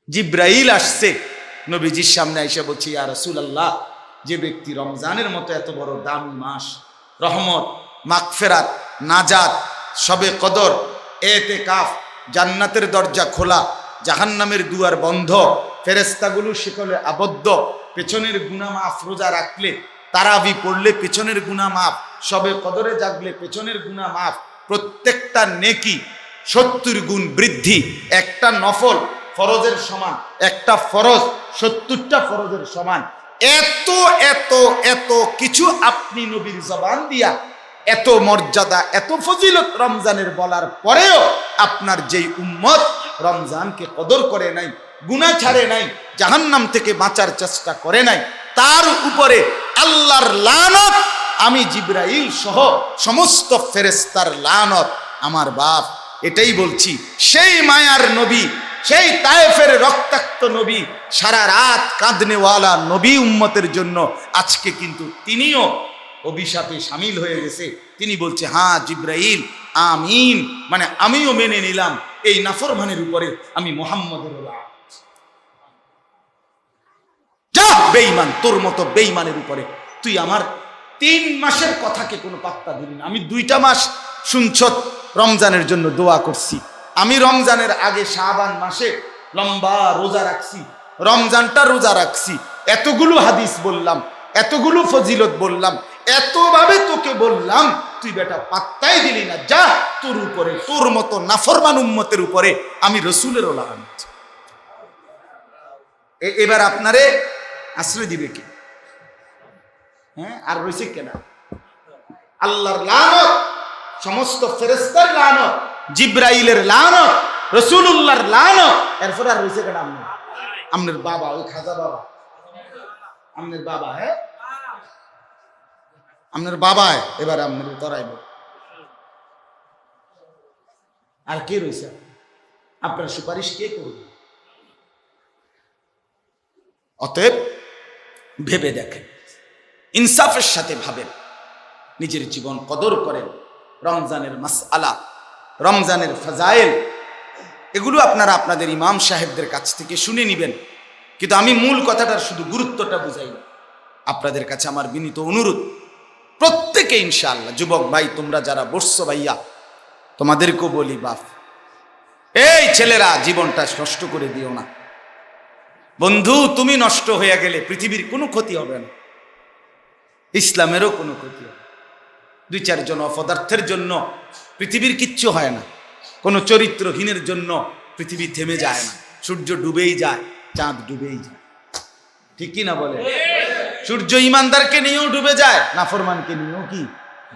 জিব্রাইল আসছে নবীজির সামনে এসে বলছে, ইয়া রাসূলুল্লাহ, যে ব্যক্তি রমজানের মতো এত বড় দামি মাস, রহমত, মাগফিরাত, নাজাত, শবে কদর, এতেকাফ, জান্নাতের দরজা খোলা, জাহান্নামের দুয়ার বন্ধ, ফেরেশতাগুলো শিকলে আবদ্ধ, পেছনের গুনাহ মাফ, রোজা রাখলে, তারাবি পড়লে পেছনের গুনাহ মাফ, শবে কদরে জাগলে পেছনের গুনাহ মাফ, প্রত্যেকটা নেকি 70 গুণ বৃদ্ধি, একটা নফল ফরজের সমান, একটা ফরজ 70টা ফরজের সমান। এত এত এত কিছু আপনি নবীর জবান দিয়া, এত মর্যাদা, এত ফজিলত রমজানের বলার পরেও আপনার যেই উম্মত রমজানকে কদর করে নাই, গুনাহ ছাড়ে নাই, জাহান্নাম থেকে বাঁচার চেষ্টা করে নাই, তার উপরে আল্লাহর লানত, আমি জিবরাইল সহ সমস্ত ফেরেশতার লানত। আমার বাপ, এটাই বলছি, সেই মায়ার নবী, সেই তায়েফের রক্তাক্ত নবী, সারা রাত কাঁদনেওয়ালা নবী উম্মতের জন্য আজকে কিন্তু তিনিও অভিশাপে শামিল হয়ে গেছে। তিনি বলছে, হ্যাঁ জিবরাইল, আমিন, মানে আমিও মেনে নিলাম এই নাফরমানের উপরে আমি মুহাম্মদের লানত। যা বেঈমান, তোর মতো বেঈমানের উপরে তুই আমার 3 মাসের কথাকে কোনো পাত্তা দিলি না। আমি 2টা মাস শুনছ রমজানের জন্য দোয়া করছি। আমি রমজানের আগে শাবান মাসে লম্বা রোজা রাখছি, রমজানটা রোজা রাখছি, এতগুলো হাদিস বললাম, এতগুলো ফজিলত বললাম, এতভাবে তোকে বললাম, তুই বেটা পাত্তাই দিলি না। যা, তোর উপরে, তোর মতো নাফরমান উম্মতের উপরে আমি রসুলেরও লানত। এবার আপনারে আশ্রয় দিবে কি? হ্যাঁ, আর রয়েছে কেনা? আল্লাহর লানত, সমস্ত ফেরেশতার লানত, জিব্রাইলের লানত, রাসূলুল্লাহর লানত, এরপর আর রয়েছে কেনা? আমনের বাবা, ওই খাজা বাবা, আমনের বাবা, হ্যাঁ আমনের বাবা, এবার আমনের তরাইব। আর কে রয়েছে? আপনার সুপারিশ কে করবে? অতএব ভেবে দেখেন, ইনসাফের সাথে ভাবেন, নিজের জীবন কদর করেন। রমজানের মাসআলা, রমজানের ফাজাইল, এগুলো আপনারা আপনাদের ইমাম সাহেবদের কাছ থেকে শুনে নেবেন। কিন্তু আমি মূল কথাটার শুধু গুরুত্বটা বুঝাই না। আপনাদের কাছে আমার বিনীত অনুরোধ, প্রত্যেকে ইনশাআল্লাহ, যুবক ভাই তোমরা যারা বসছো ভাইয়া, তোমাদেরকেও বলি, বাপ, এই ছেলেরা, জীবনটা নষ্ট করে দিও না। বন্ধু, তুমি নষ্ট হয়ে গেলে পৃথিবীর কোনো ক্ষতি হবে না, ইসলামেরও কোনো ক্ষতি হবে। 2-4 জন অপদার্থের জন্য পৃথিবীর কিচ্ছু হয় না, কোনো চরিত্রহীনের জন্য পৃথিবী থেমে যায় না। সূর্য ডুবেই যায়, চাঁদ ডুবেই যায়, ঠিক কি না বলে? সূর্য ইমানদারকে নিয়েও ডুবে যায়, নাফরমানকে নিয়েও কি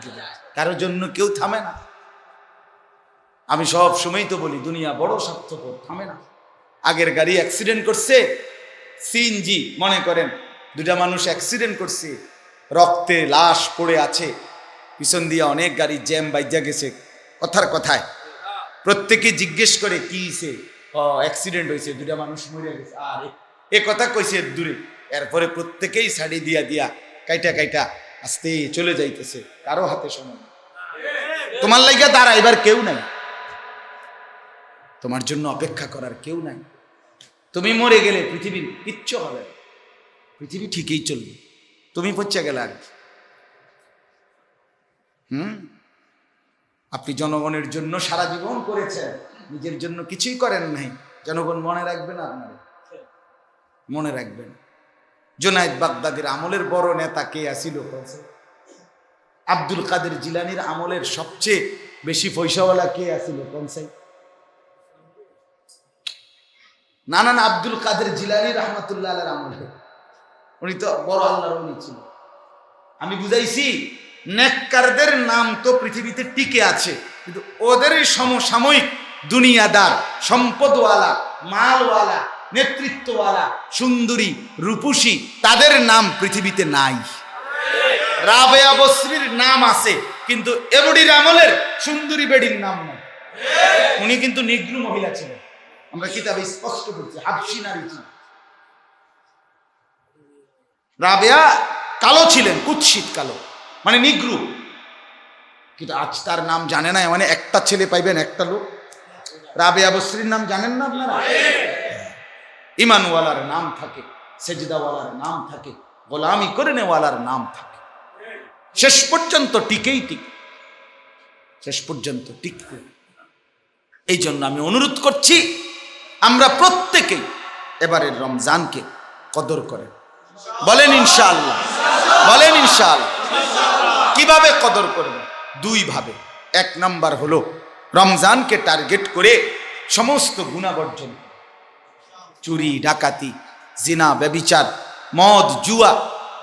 ডুবে যায়, কারোর জন্য কেউ থামে না। আমি সব সময় তো বলি, দুনিয়া বড় স্বার্থপর, থামে না। আগের গাড়ি অ্যাক্সিডেন্ট করছে, সিএনজি, মনে করেন 2টা মানুষ অ্যাক্সিডেন্ট করছে, রক্তে লাশ পড়ে আছে, পিছন দিয়ে অনেক গাড়ি জ্যাম বাইজা গেছে। কথার কথায় প্রত্যেকে জিজ্ঞেস করে, কি হয়েছে? অ্যাক্সিডেন্ট হয়েছে, 2টা মানুষ মরে গেছে। আর এ কথা কইছে দূরে, এরপরে প্রত্যেকেই শাড়ি দিয়া দিয়া কাইটা কাইটা আস্তে চলে যাইতেছে, কারো হাতে সময়। তোমার লাইগা দাঁড়াইবার কেউ নাই, তোমার জন্য অপেক্ষা করার কেউ নাই। তুমি মরে গেলে পৃথিবীর কিচ্ছু হবে না, পৃথিবী ঠিকই চলবে, তুমি পচে গেলে আর কি। আপনি জনগণের জন্য সারা জীবন করেছেন, নিজের জন্য কিছুই করেন নাই। জনগণ মনে রাখবে না, আপনার মনে রাখবেন। জুনায়েদ বাগদাদির আমলের বড় নেতা কে আসিল? আব্দুল কাদের জিলানির আমলের সবচেয়ে বেশি পয়সাওয়ালা কে আসিল? কনসাই? না না না, আব্দুল কাদের জিলানি রহমাতুল্লাহ আলাইহির আমলে, উনি তো বড় আল্লাহর ওলি ছিল। আমি বুঝাইছি, নেককারদের নাম তো পৃথিবীতে টিকে আছে, কিন্তু ওদের সমসাময়িক দুনিয়াদার, সম্পদওয়ালা, মালওয়ালা, নেতৃত্বওয়ালা, সুন্দরী, রূপসী, তাদের নাম পৃথিবীতে নাই। রাবেয়া বসরির নাম আছে, কিন্তু এবডির আমলের সুন্দরী বেডির নাম নাই। উনি কিন্তু নিগ্রু মহিলা ছিলেন, আমরা কিতাবে স্পষ্ট করছি, হাবশী নারী ছিলেন। রাবেয়া কালো ছিলেন, কুৎসিত কালো, মানে নিগ্রু, কিন্তু আজ তার নাম জানে না। মানে একটা ছেলে পাইবেন, একটা লোক। রাবেয়া বসরির নাম জানেন না আপনারা? ইমানওয়ালার নাম থাকে, সেজদাওয়ালার নাম থাকে, গোলামি করে নেওয়ালার নাম থাকে। শেষ পর্যন্ত টিকেই টিকে, শেষ পর্যন্ত টিকবে। এই জন্য আমি অনুরোধ করছি, আমরা প্রত্যেকেই এবারের রমজানকে কদর করেন। বলেন ইনশাআল্লাহ, বলেন ইনশাআল্লাহ। কিভাবে কদর করবেন? দুই ভাবে। এক নাম্বার হলো রমজানকে টার্গেট করে সমস্ত গুনাহ বর্জন, চুরি, ডাকাতি, জিনা, ব্যভিচার, মদ, জুয়া,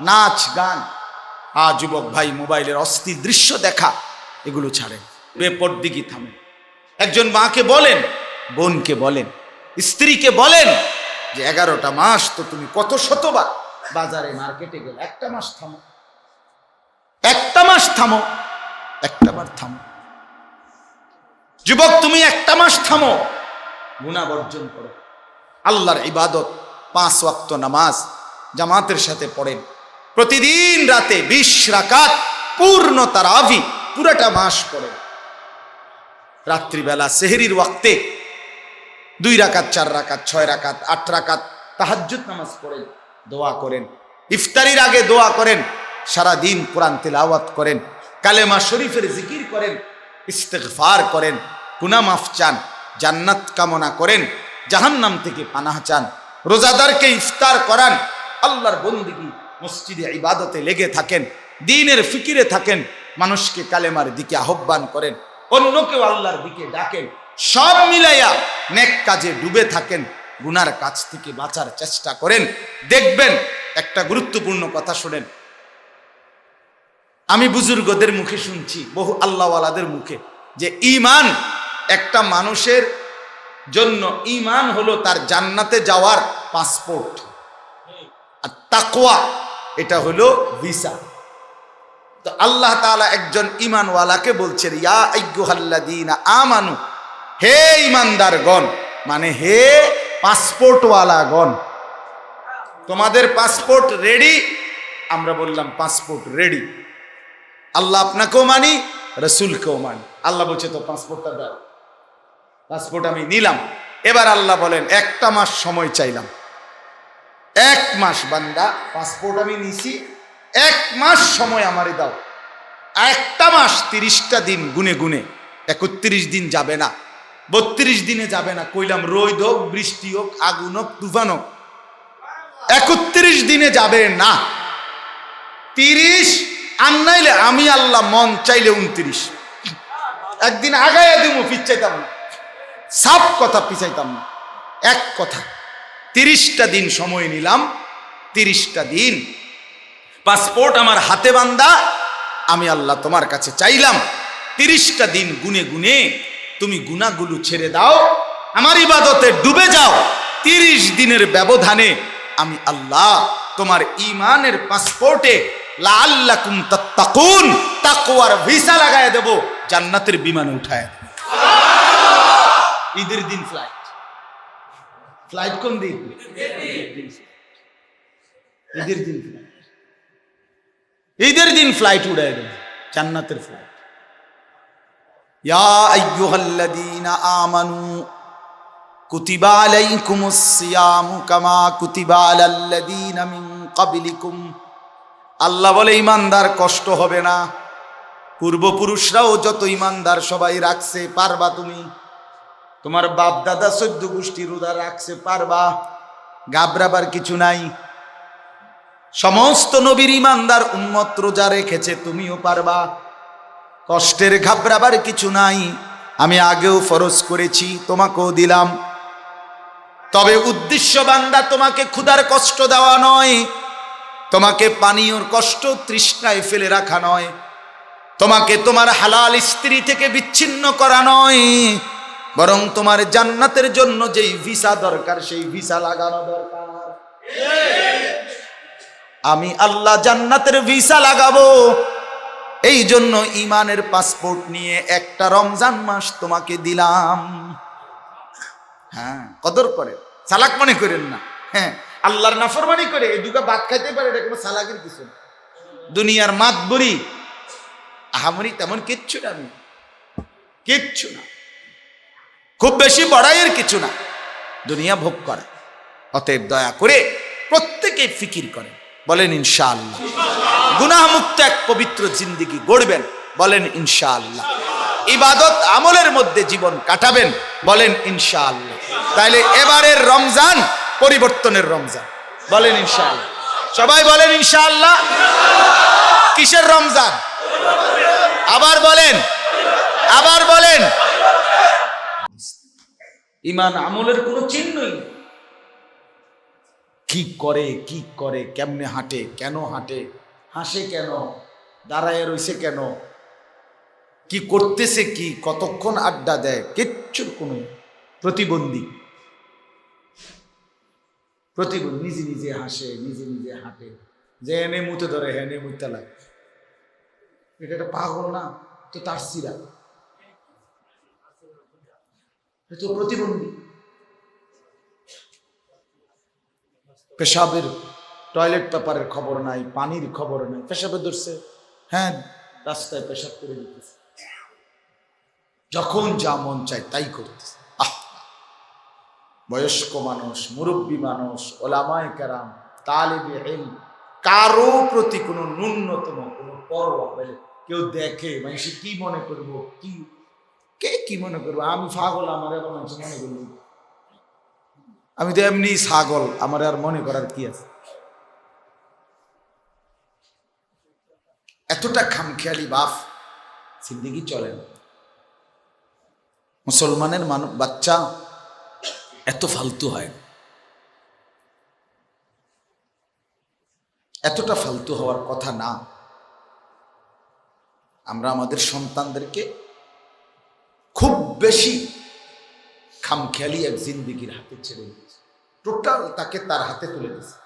নাচ, গান, যুবক ভাই মোবাইলের অস্থির দৃশ্য দেখা, এগুলো ছাড়েন, বেপরদিগি থামেন। একজন মাকে বলেন, বোনকে বলেন, স্ত্রীকে বলেন যে 11টা মাস তো তুমি কত শতবার বাজারে মার্কেটে গেলে, একটা মাস থামো, একটা মাস থামো, একটা বার থামো। যুবক তুমি একটা মাস থামো, গুনাহ বর্জন করো, আল্লাহর ইবাদত 5 ওয়াক্ত নামাজ জামাতের সাথে পড়েন, প্রতিদিন রাতে 20 রাকাত পূর্ণ তারাবি পুরাটা মাস পড়েন, রাত্রিবেলা সেহরির ওয়াক্তে 2 রাকাত, 4 রাকাত, 6 রাকাত, 8 রাকাত তাহাজ্জুদ নামাজ পড়েন, দোয়া করেন, ইফতারির আগে দোয়া করেন, সারা দিন কোরআন তিলাওয়াত করেন, কালেমা শরীফের জিকির করেন, ইস্তেগফার করেন, গুনাহ মাফ চান, জান্নাত কামনা করেন, জাহান্নাম থেকে পানাহ চান, রোজাদারকে ইফতার করান, আল্লাহর বন্দেগী মসজিদে ইবাদতে লেগে থাকেন, দ্বীনের ফিকিরে থাকেন, মানুষকে কালেমার দিকে আহ্বান করেন, অন্যকেও আল্লাহর দিকে ডাকেন, সব মিলাইয়া নেক কাজে ডুবে থাকেন, গুনার কাছ থেকে বাঁচার চেষ্টা করেন। দেখবেন একটা গুরুত্বপূর্ণ কথা শোনেন, আমি বুজুর্গদের মুখে শুনছি, বহু আল্লাহওয়ালাদের মুখে, যে ঈমান একটা মানুষের জন্য, ঈমান হলো তার জান্নাতে যাওয়ার পাসপোর্ট, আর তাকওয়া এটা হলো ভিসা। তো আল্লাহ তাআলা একজন ঈমানওয়ালাকে বলছেন, ইয়া আইয়ুহাল্লাযীনা আমানু, হে ঈমানদারগণ, মানে হে পাসপোর্টওয়ালাগণ, তোমাদের পাসপোর্ট রেডি? আমরা বললাম পাসপোর্ট রেডি। আল্লাহ আপনাকেও মানি, রসুলকেও মানি। আল্লাহ বলছে তো পাসপোর্টটা দাও, পাসপোর্ট আমি নিলাম। এবার আল্লাহ বলেন, একটা মাস সময় চাইলাম, 1 মাস বান্দা, পাসপোর্ট আমি নিছি, 1 মাস সময় আমারে দাও। একটা মাস 30টা দিন গুনে গুনে, 31 দিন যাবে না, 32 দিনে যাবে না, কইলাম রোদ হোক, বৃষ্টি হোক, আগুন হোক, তুফান হোক, 31 দিনে যাবে না, 30 আর নাইলে আমি আল্লাহ মন চাইলে 29, একদিন আগাইয়া দিব, পিছাইতাম না, সাফ কথা পিছাইতাম না, এক কথা। 30টা দিন সময় নিলাম, 30টা দিন পাসপোর্ট আমার হাতে বান্দা, আমি আল্লাহ তোমার কাছে চাইলাম 30টা দিন গুনে গুনে তুমি গুনাহগুলো ছেড়ে দাও, আমার ইবাদতে ডুবে যাও। 30 দিনের ব্যবধানে আমি আল্লাহ তোমার ঈমানের পাসপোর্টে লাআল্লাকুম তাত্তাকুন, তাকওয়ার ভিসা লাগায় দেব, জান্নাতের বিমানে উঠায় দেব। ঈদের দিন ফ্লাইট, ফ্লাইট কোন দিন? ঈদের দিন, ঈদের দিন ফ্লাইট উড়ায় দেব, জান্নাতের ফ্লাইট। ইয়া আইয়ুহাল্লাযীনা আমানু কুতিবা আলাইকুমুস সিয়ামু কামা কুতিবা আলাল্লাযীনা মিন ক্বাবলিকুম। আল্লাহ বলে ঈমানদার কষ্ট হবে না, পূর্বপুরুষরাও যত ঈমানদার সবাই রাখছে, পারবা তুমি। তোমার বাপ দাদা 14 গোষ্ঠী রোজা রাখছে, পারবা, ঘাবড়াবার কিছু নাই। সমস্ত নবীর ঈমানদার উম্মত রোজা রেখেছে, তুমিও পারবা, কষ্টের ঘাবড়াবার কিছু নাই। আমি আগেও ফরজ করেছি, তোমাকেও দিলাম। তবে উদ্দেশ্য বান্দা তোমাকে ক্ষুধার কষ্ট দেওয়া নয়, তোমাকে পানীয়র কষ্ট তৃষ্ণায় ফেলে রাখা নয়, তোমাকে তোমার হালাল স্ত্রী থেকে বিচ্ছিন্ন করা নয়, বরং তোমার জান্নাতের জন্য যেই ভিসা দরকার সেই ভিসা লাগানো দরকার। আমি আল্লাহ জান্নাতের ভিসা লাগাবো, এই জন্য ঈমানের পাসপোর্ট নিয়ে একটা রমজান মাস তোমাকে দিলাম। হ্যাঁ, কদর করে, চালাক মনে করেন না। হ্যাঁ, আল্লাহর নাফরমানি করে এই দুটো ভাত খাইতে পারে, এটা কোনো চালাকের কিছু না। দুনিয়ার মাতবরি আহামরি তেমন কিচ্ছু না, আমি কিচ্ছু না, খুব বেশি বড়াইয়ের কিছু না, দুনিয়া ভোগ করা। অতএব দয়া করে প্রত্যেকে ফিকির করেন, বলেন ইনশাআল্লাহ। গুনাহ মুক্ত এক পবিত্র জিন্দেগি গড়বেন, বলেন ইনশাআল্লাহ। ইবাদত আমলের মধ্যে জীবন কাটাবেন, বলেন ইনশাআল্লাহ। তাইলে এবারের রমজান পরিবর্তনের রমজান, বলেন ইনশাআল্লাহ। সবাই বলেন ইনশাআল্লাহ। কিসের রমজান? আবার বলেন, আবার বলেন। ঈমান আমলের কোনো চিহ্নই নেই। কি করে, কি করে, কেমনে হাঁটে, কেন হাঁটে, হাসে কেন, দাঁড়ায় রইছে কেন, কি করতেছে, কি কতক্ষণ আড্ডা দেয়, কিচ্ছুর কোনো প্রতিবন্ধী। প্রতিবন্ধী নিজে নিজে হাসে, নিজে নিজে হাঁটে, যে এনে মুতে ধরে হেনে মুতে লাগে। এটা একটা পাগল না তো, তার সিরা তো প্রতিবন্ধী। পেশাবের টয়লেট পেপারের খবর নাই, পানির খবর নাই, পেশাবে ধরছে, হ্যাঁ রাস্তায় পেশাব করে দিতেছে, যখন যা মন চায় তাই করতেছে। বয়স্ক মানুষ, মুরব্বী মানুষ, ওলামায়ে কেরাম, তালিবে ইলম, কারো প্রতি কোনো ন্যূনতম কোনো পরোয়া বলে কেউ দেখে মানুষ কি মনে করবো, কি কে কি মনে করবো, আমি পাগল, আমার আবার মানুষ মনে করবো, আমি তো এমনি ছাগল, আমার আর মনে করার কি আছে। এতটা খামখেয়ালি বাপ জিন্দেগি চলে না। মুসলমানের বাচ্চা এত ফালতু হয়, এতটা ফালতু হওয়ার কথা না। আমরা আমাদের সন্তানদেরকে খুব বেশি খামখেয়ালি এক জিন্দেগির হাতে ছেড়ে দিয়েছে, টোটাল তাকে তার হাতে তুলে দিয়েছে।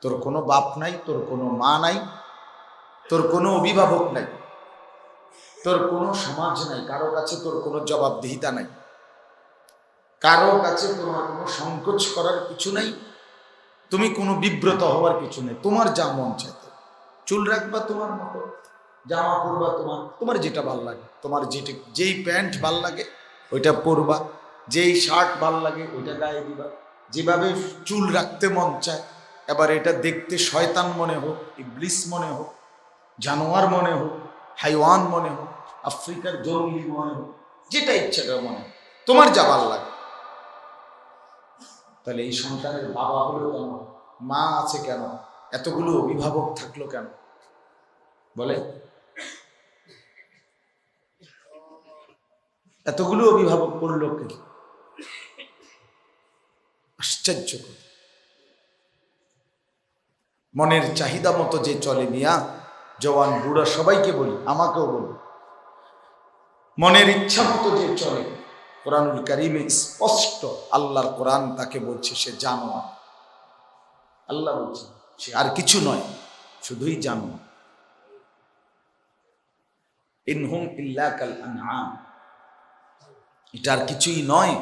তোর কোনো বাপ নাই, তোর কোনো মা নাই, তোর কোনো অভিভাবক নাই, তোর কোনো সমাজ নাই, কারো কাছে তোর কোনো জবাবদিহিতা নাই, কারো কাছে তোমার কোনো সংকোচ করার কিছু নাই, তুমি কোনো বিব্রত হওয়ার কিছু নেই। তোমার যা মন চাইতে, চুল রাখবা তোমার মতো, জামা পরবা তোমার যেটা ভাল লাগে, তোমার যেই প্যান্ট ভাল লাগে ওইটা পরবা, যেই শার্ট ভাল লাগে ওইটা গায়ে দিবা, যেভাবে চুল রাখতে মন চায়। এবার এটা দেখতে শয়তান মনে হোক, ইবলিস মনে হোক, জানোয়ার মনে হোক, হাইওয়ান মনে হোক, আফ্রিকার জঙ্গলি মনে হোক, যেটা ইচ্ছা করে মনে হোক, তোমার যা ভাল লাগে। তাহলে এই সন্তানের বাবা হলো কেন, মা আছে কেন, এতগুলো অভিভাবক থাকলো কেন, বলে এতগুলো অভিভাবক করলো কি? আশ্চর্য। মনের চাহিদা মতো যে চলে মিয়া, জওয়ান বুড়া সবাইকে বলি, আমাকেও বলি, মনের ইচ্ছা মতো যে চলে, কোরআনুল কারীমে স্পষ্ট আল্লাহর কোরআন তাকে বলছে সে জানোয়ার। আল্লাহ বলছে সে আর কিছু নয়, শুধুই জানোয়ার। ইনহুম ইল্লা কাল আনআম, এটা আর কিছুই নয়।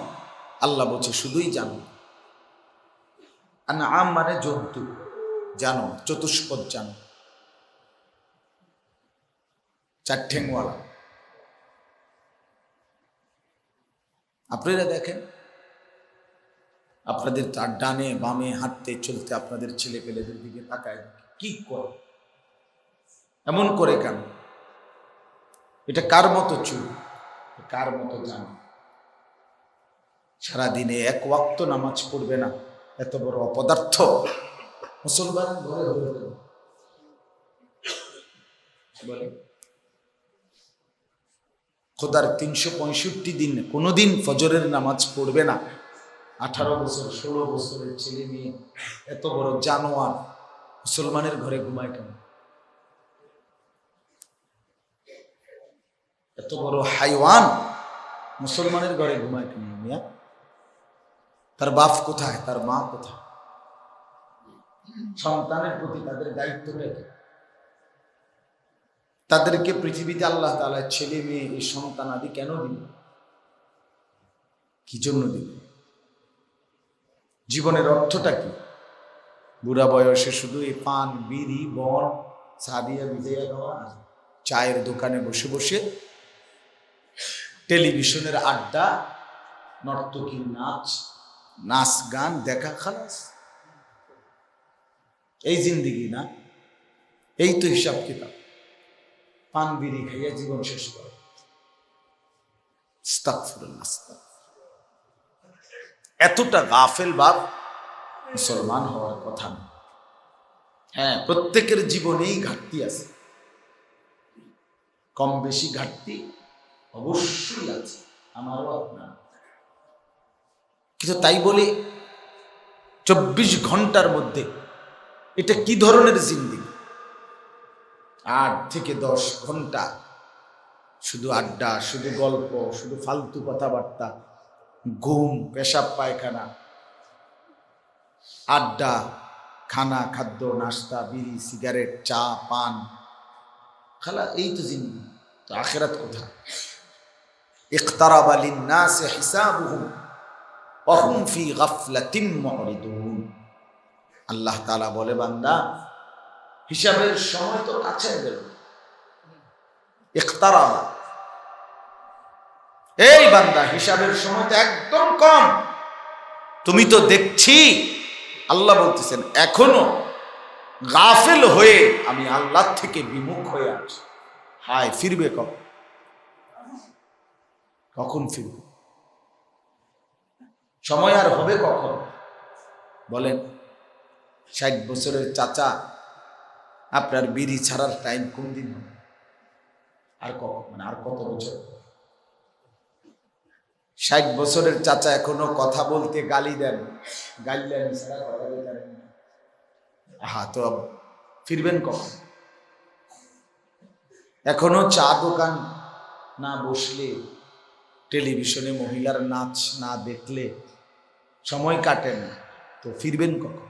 আল্লাহ বলছে শুধুই জানোয়ার। আনআম মানে জন্তু, জানোয়ার, চতুষ্পদ জানোয়ার, চার ঠ্যাংওয়ালা। আপনারা দেখেন, আপনাদের তার ডানে বামে হাঁটতে চলতে আপনাদের ছেলে পেলেদের দিকে তাকায়, কি করে, এমন করে কেন? এটা কার মতো চুল, কার মতো জানো? সারাদিনে এক ওয়াক্ত নামাজ পড়বে না, এত বড় অপদার্থ মুসলমান ঘরে বলে। খোদার 365 দিন কোনোদিন ফজরের নামাজ পড়বে না, 18 বছর 16 বছরের ছেলে মেয়ে, এত বড় জানোয়ার মুসলমানের ঘরে ঘুমায় কেন? এত বড় হাইওয়ান মুসলমানের ঘরে ঘুমায় কেন? মিয়া, তার বাপ কোথায়, তার মা কোথায়? সন্তানের প্রতি তাদের দায়িত্বটা কি? তাদেরকে পৃথিবীতে আল্লাহ তাআলা ছেলে মেয়ে এই সন্তান আদি কেন দিল? কি জন্য দিল? জীবনের অর্থটা কি? বুড়া বয়সে শুধু এই পান বিড়ি বন সাদিয়া বিজয়া খাওয়া, চায়ের দোকানে বসে বসে টেলিভিশনের আড্ডা, নর্তকীর নাচ, নাচ গান দেখা, খালাস, এই জিন্দিগি না? এই তো হিসাব কিতাব। পান বিড়ি খাইয়া জীবন শেষ করে। আস্তাগফিরুল্লাহ, এতটা গাফেল ভাব মুসলমান হওয়ার কথা না। হ্যাঁ, প্রত্যেকের জীবনেই ঘাটতি আছে, কম বেশি ঘাটতি অবশ্যই আছে, আমারও আপনার। কিন্তু তাই বলে 24 ঘন্টার মধ্যে এটা কি ধরনের জিন্দেগি? 8 থেকে 10 ঘন্টা শুধু আড্ডা, শুধু গল্প, শুধু ফালতু কথাবার্তা, ঘুম, পেশাব পায়খানা, আড্ডা, খানা, খাদ্য, নাস্তা, বিড়ি, সিগারেট, চা, পান, খালা, এই তো জিন্দেগি। তো আখিরাত কোথায়? ইকতারাবা লিন-নাসি হিসাবুহুম ওয়া হুম ফি গাফলাতিন মুরিদুন। আল্লাহ তাআলা বলে, বান্দা, হিসাবের সময় তো কাছে গেল। ইকতারাবা, এই বান্দা, হিসাবের সময় তো একদম কম। তুমি তো দেখছি, আল্লাহ বলতেছেন, এখনো গাফেল হয়ে আমি আল্লাহ থেকে বিমুখ হয়ে আছি। হায়, ফিরবে কখন? কখন ফিরবে? সময় আর হবে কখন? বলেন। 60 বছরের চাচা, আপনার বিড়ি ছাড়ার টাইম কোন দিন হবে? আর কখন, মানে আর কত বছর? 60 বছরের চাচা এখনো কথা বলতে গালি দেন, গাইলেন ছাড়া কথা বলতে পারেন না। আহা, তো ফিরবেন কখন? এখনো চা দোকান না বসলে, টেলিভিশনে মহিলার নাচ না দেখলে সময় কাটে না, তো ফিরবেন কখন?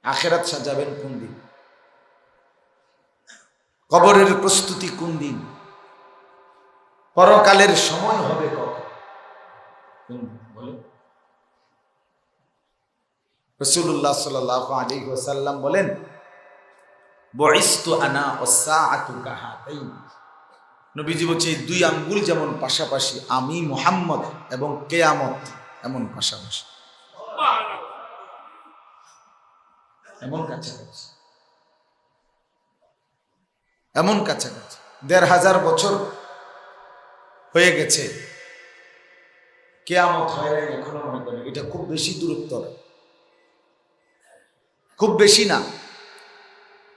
আখিরাত সাজাবেন কোন দিন? কবরের প্রস্তুতি কোন দিন? পরকালের সময় হবে কখন? বলে রাসূলুল্লাহ সাল্লাল্লাহু আলাইহি ওয়াসাল্লাম বলেন, বুইসতু আনা ওয়াসসাআতু কাহাতাইন। নবীজি বলছে, 2 আঙ্গুল যেমন পাশাপাশি, আমি মুহাম্মদ এবং কিয়ামত এমন পাশাপাশি, এমন কাছাকাছি, এমন কাছাকাছি। 1500 বছর হয়ে গেছে, কিয়ামত হয় নাই এখনো, মনে করেন এটা খুব বেশি দূরত্ব না, খুব বেশি না।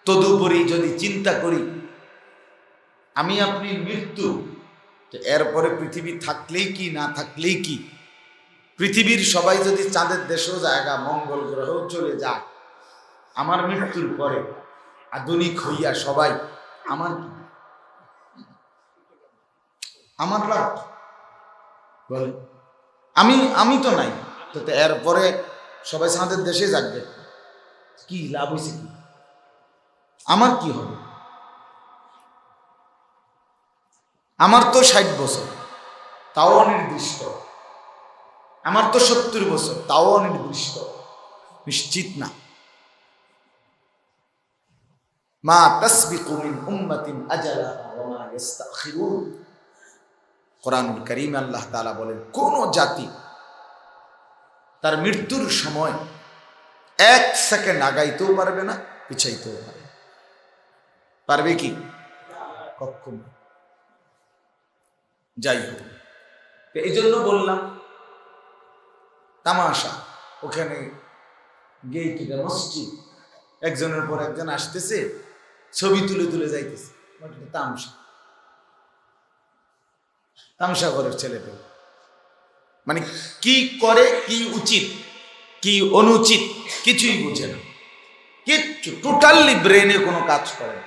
তদুপরি যদি চিন্তা করি, আমি আপনি মৃত্যু, এরপরে পৃথিবী থাকলেই কি না থাকলেই কি, পৃথিবীর সবাই যদি চাঁদের দেশেও জায়গা, মঙ্গল গ্রহেও চলে যায়, আমার মৃত্যুর পরে আধুনিক হইয়া সবাই, আমার কি, আমার লাভ বলে? আমি তো নাই, তো এরপরে সবাই চাঁদের দেশে যাবে, কি লাভ হয়েছে? কি আমার কি হবে? আমার তো 60 বছর, তাও অনির্দিষ্ট। আমার তো 70 বছর, তাও অনির্দিষ্ট, নিশ্চিত না। মা তাসবিকু মিন উম্মাতিন আজালাহা ওয়া মা ইস্তাখিরুন। কোরআনুল কারীমে আল্লাহ তাআলা বলেন, কোন জাতি তার মৃত্যুর সময় 1 সেকেন্ড আগাইতেও পারবে না, পিছাইতেও পারবে কি? কখনো। যাই হোক, এই জন্য বললাম তামাশা। ওখানে গেইটে মসজিদ, একজনের পর একজন আসতেছে, ছবি তুলে তুলে যাইতেছে, তামসা, তামসা করে ছেলেটা। মানে কি করে, কি উচিত, কি অনুচিত, কিছুই বুঝে না, কিচ্ছু, টোটালি ব্রেনে কোনো কাজ করে না।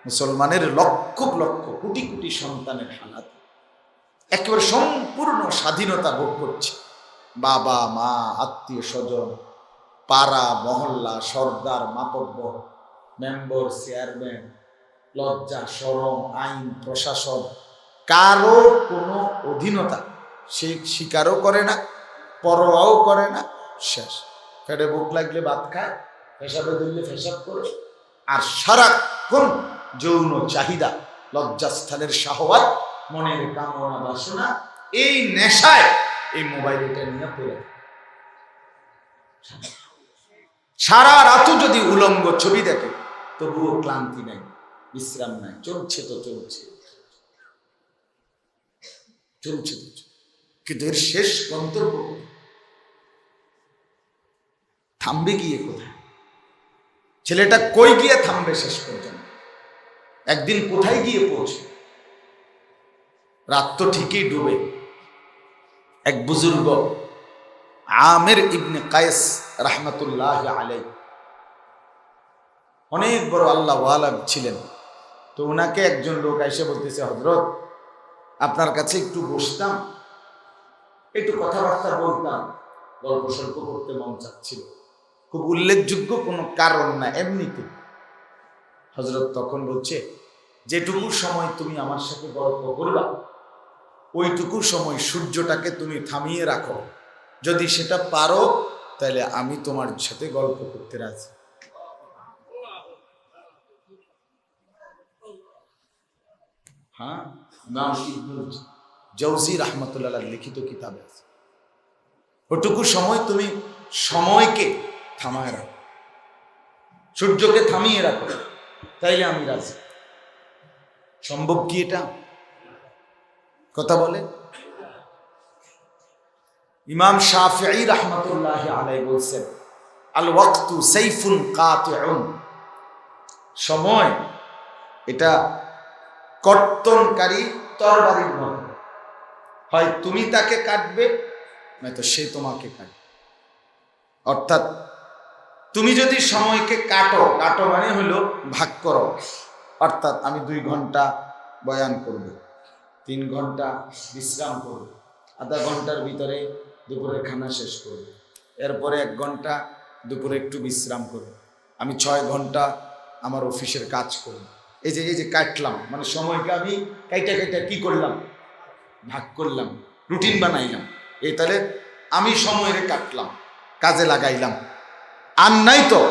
মুসলমানের লক্ষ লক্ষ কোটি কোটি সন্তানের হালাত একেবারে সম্পূর্ণ স্বাধীনতা ভোগ করছে। বাবা মা, আত্মীয় স্বজন, পাড়া মহল্লা, সর্দার মাতব্বর, মেম্বার, চেয়ারম্যান, লজ্জা শরম, আইন প্রশাসন, কারো কোনো অধীনতা সে স্বীকারও করে না, পরোয়াও করে না। শেষ, পেটে ভোক লাগলে ভাত খায়, পেশাবে ধরলে পেশাব করে, আর সারাক্ষণ যৌন চাহিদা, লজ্জাস্থানের শাহওয়াত, মনের কামনা বাসনা, এই নেশায় এই মোবাইল এটা নিয়ে পড়ে সারা রাতও যদি উলঙ্গ ছবি দেখে তবুও ক্লান্তি নাই, বিশ্রাম নাই, চলছে তো চলছে চলছে তো। কিন্তু এর শেষ গন্তব্য থামবে গিয়ে কোথায়? ছেলেটা কই গিয়ে থামবে শেষ পর্যন্ত? একদিন কোথায় গিয়ে পৌঁছে? রাত তো ঠিকই ডুবে। এক বুজুর্গ আমির ইবনে কায়েস রাহমাতুল্লাহ আলাইহি অনেক বড় আল্লাহ ওয়ালা ছিলেন। তো ওনাকে একজন লোক এসে বলতেছে, হযরত আপনার কাছে একটু বসতাম, একটু কথাবার্তা বলতাম, গল্প সল্প করতে মন চাচ্ছিল। খুব উল্লেখযোগ্য কোনো কারণ না, এমনিতে। হযরত তখন বলছে, যেটুকু সময় তুমি আমার সাথে গল্প করবা ওইটুকু সময় সূর্যটাকে তুমি থামিয়ে রাখো, যদি সেটা পারো তাহলে আমি তোমার সাথে গল্প করতে রাজি। হ্যাঁ, ইমাম ইবনুল জাওজি রাহমাতুল্লাহ আলাইহি লিখিত কিতাবে আছে, ওটুকু সময় তুমি সময়কে থামায় রাখো, সূর্যকে থামিয়ে রাখো, তাইলে আমি রাজি। সম্ভব কি এটা? কথা বলে। ইমাম শাফিঈ রাহমাতুল্লাহ আলাইহি বলছেন, আল ওয়াক্তু সাইফুন কাতিউন, সময় এটা কর্তনকারী তরবারির মতো, হয় তুমি তাকে কাটবে নয়তো সে তোমাকে কাটবে। অর্থাৎ তুমি যদি সময়কে কাটো, কাটো মানে হলো ভাগ করো, অর্থাৎ আমি 2 ঘন্টা বয়ান করব, 3 ঘন্টা বিশ্রাম করব, আধা ঘন্টার ভিতরে দুপুরের খানা শেষ করব, এরপরে 1 ঘন্টা দুপুরে একটু বিশ্রাম করব, আমি 6 ঘন্টা আমার অফিসের কাজ করব। এই যে কাটলাম, মানে সময়কে আমি কাইটা কাইটা কি করলাম? ভাগ করলাম, রুটিন বানাইলাম। এই তাহলে আমি সময়ের কাটলাম, কাজে লাগাইলাম। আর নাই তো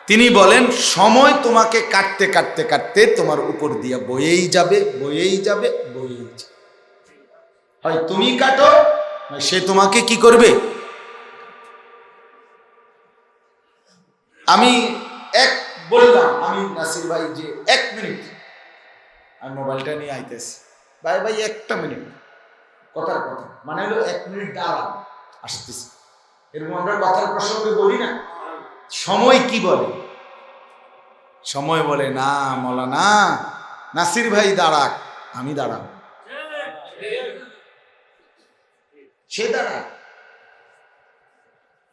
তিনি বলেন, সময় তোমাকে কাটতে কাটতে কাটতে তোমার উপর দিয়া বয়েই যাবে, বয়েই যাবে, বয়েই যাবে। হয় তুমি কাটো, সে তোমাকে কি করবে? আমি বললাম, আমি নাসির ভাই যে 1 মিনিট আমি মোবাইলটা নিয়ে আইতেছি, ভাই 1টা মিনিট, কথার কথা মানে হলো 1 মিনিট দাঁড়ান, আসতেছি। এরকম আমরা কথার প্রসঙ্গে বলি না? সময় কি বলে? সময় বলে, না মৌলানা নাসির ভাই দাঁড়াক, আমি দাঁড়াবো। সে দাঁড়াক,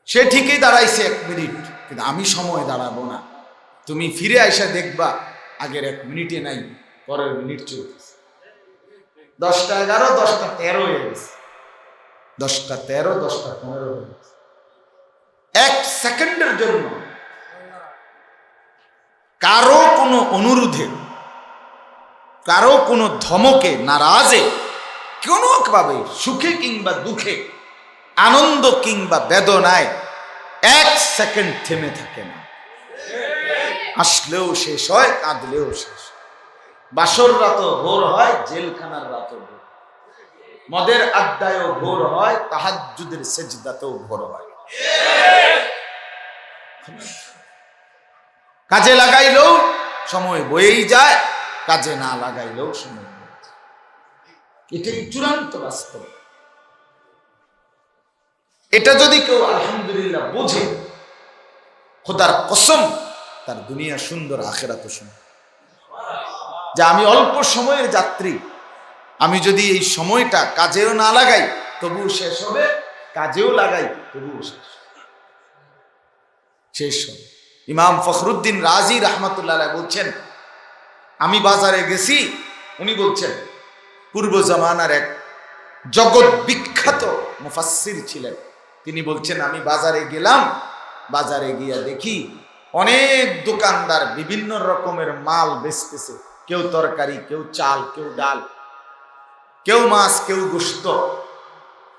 সে ঠিকই দাঁড়াইছে 1 মিনিট, কিন্তু আমি সময় দাঁড়াবো না। তুমি ফিরে আইসা দেখবা আগের 1 মিনিটে নাই, পরের মিনিট চলতেছে। 10টা 11, 10টা 13 হয়ে গেছে, 10টা 13, 10টা 15 হয়ে গেছে। 1 সেকেন্ডের জন্য কারো কোনো অনুরোধে, কারো কোনো ধমকে, নারাজে, কোনোভাবে সুখে কিংবা দুঃখে, আনন্দ কিংবা বেদনায় 1 সেকেন্ড থেমে থাকে না। আসলেও শেষ হয়, কাঁদলেও শেষ। বাসর রাতও ভোর হয়, জেলখানার রাতও ভোর, মদের আড্ডায়ও ভোর হয়, তাহাজ্জুদের সেজদাতেও ভোর হয়। কাজে লাগাইলেও সময় বয়েই যায়, কাজে না লাগাইলেও সময় বয়ে যায়। এটাই চূড়ান্ত বাস্তব। এটা যদি কেউ আলহামদুলিল্লাহ বোঝে, খোদার কসম তার দুনিয়া সুন্দর, আখিরাত সুন্দর। যে আমি অল্প সময়ের যাত্রী, আমি যদি এই সময়টা কাজেও না লাগাই তবুও শেষ হবে, কাজেও লাগাই তবুও শেষ হবে। ইমাম ফখরুদ্দিন রাজি রাহমাতুল্লাহ আলাইহি বলছেন, আমি বাজারে গেছি, উনি বলছেন পূর্ব জামানার এক জগৎ বিখ্যাত মুফাসসির ছিলেন, তিনি বলছেন আমি বাজারে গেলাম, বাজারে গিয়া দেখি অনেক দোকানদার বিভিন্ন রকমের মাল বেচতেছে, কেউ তরকারি, কেউ চাল, কেউ ডাল, কেউ মাছ, কেউ গোশত,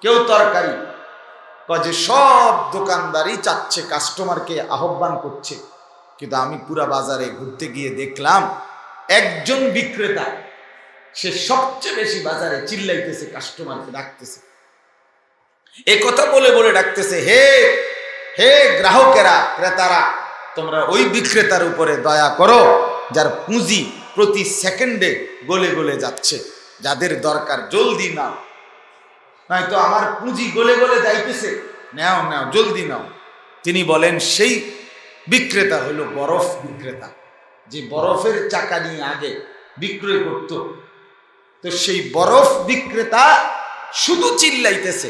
কেউ তরকারি। যে সব দোকানদারই চাচ্ছে, কাস্টমারকে আহ্বান করছে, কিন্তু আমি পুরা বাজারে ঘুরতে গিয়ে দেখলাম একজন বিক্রেতা, সে সবচেয়ে বেশি বাজারে চিল্লাইতেছে, কাস্টমারকে ডাকতেছে, এ কথা বলে বলে ডাকতেছে, হে হে গ্রাহকেরা, ক্রেতারা, তোমরা ওই বিক্রেতার উপরে দয়া করো যার পুঁজি প্রতি সেকেন্ডে গলে গলে যাচ্ছে, যাদের দরকার জলদি নাও, নয়তো আমার পুঁজি গলে গলে যাইতেছে, নাও নাও জলদি নাও। তিনি বলেন সেই বিক্রেতা হলো বরফ বিক্রেতা, যে বরফের চাকা নিয়ে আগে বিক্রয় করত। তো সেই বরফ বিক্রেতা শুধু চিল্লাইতেছে,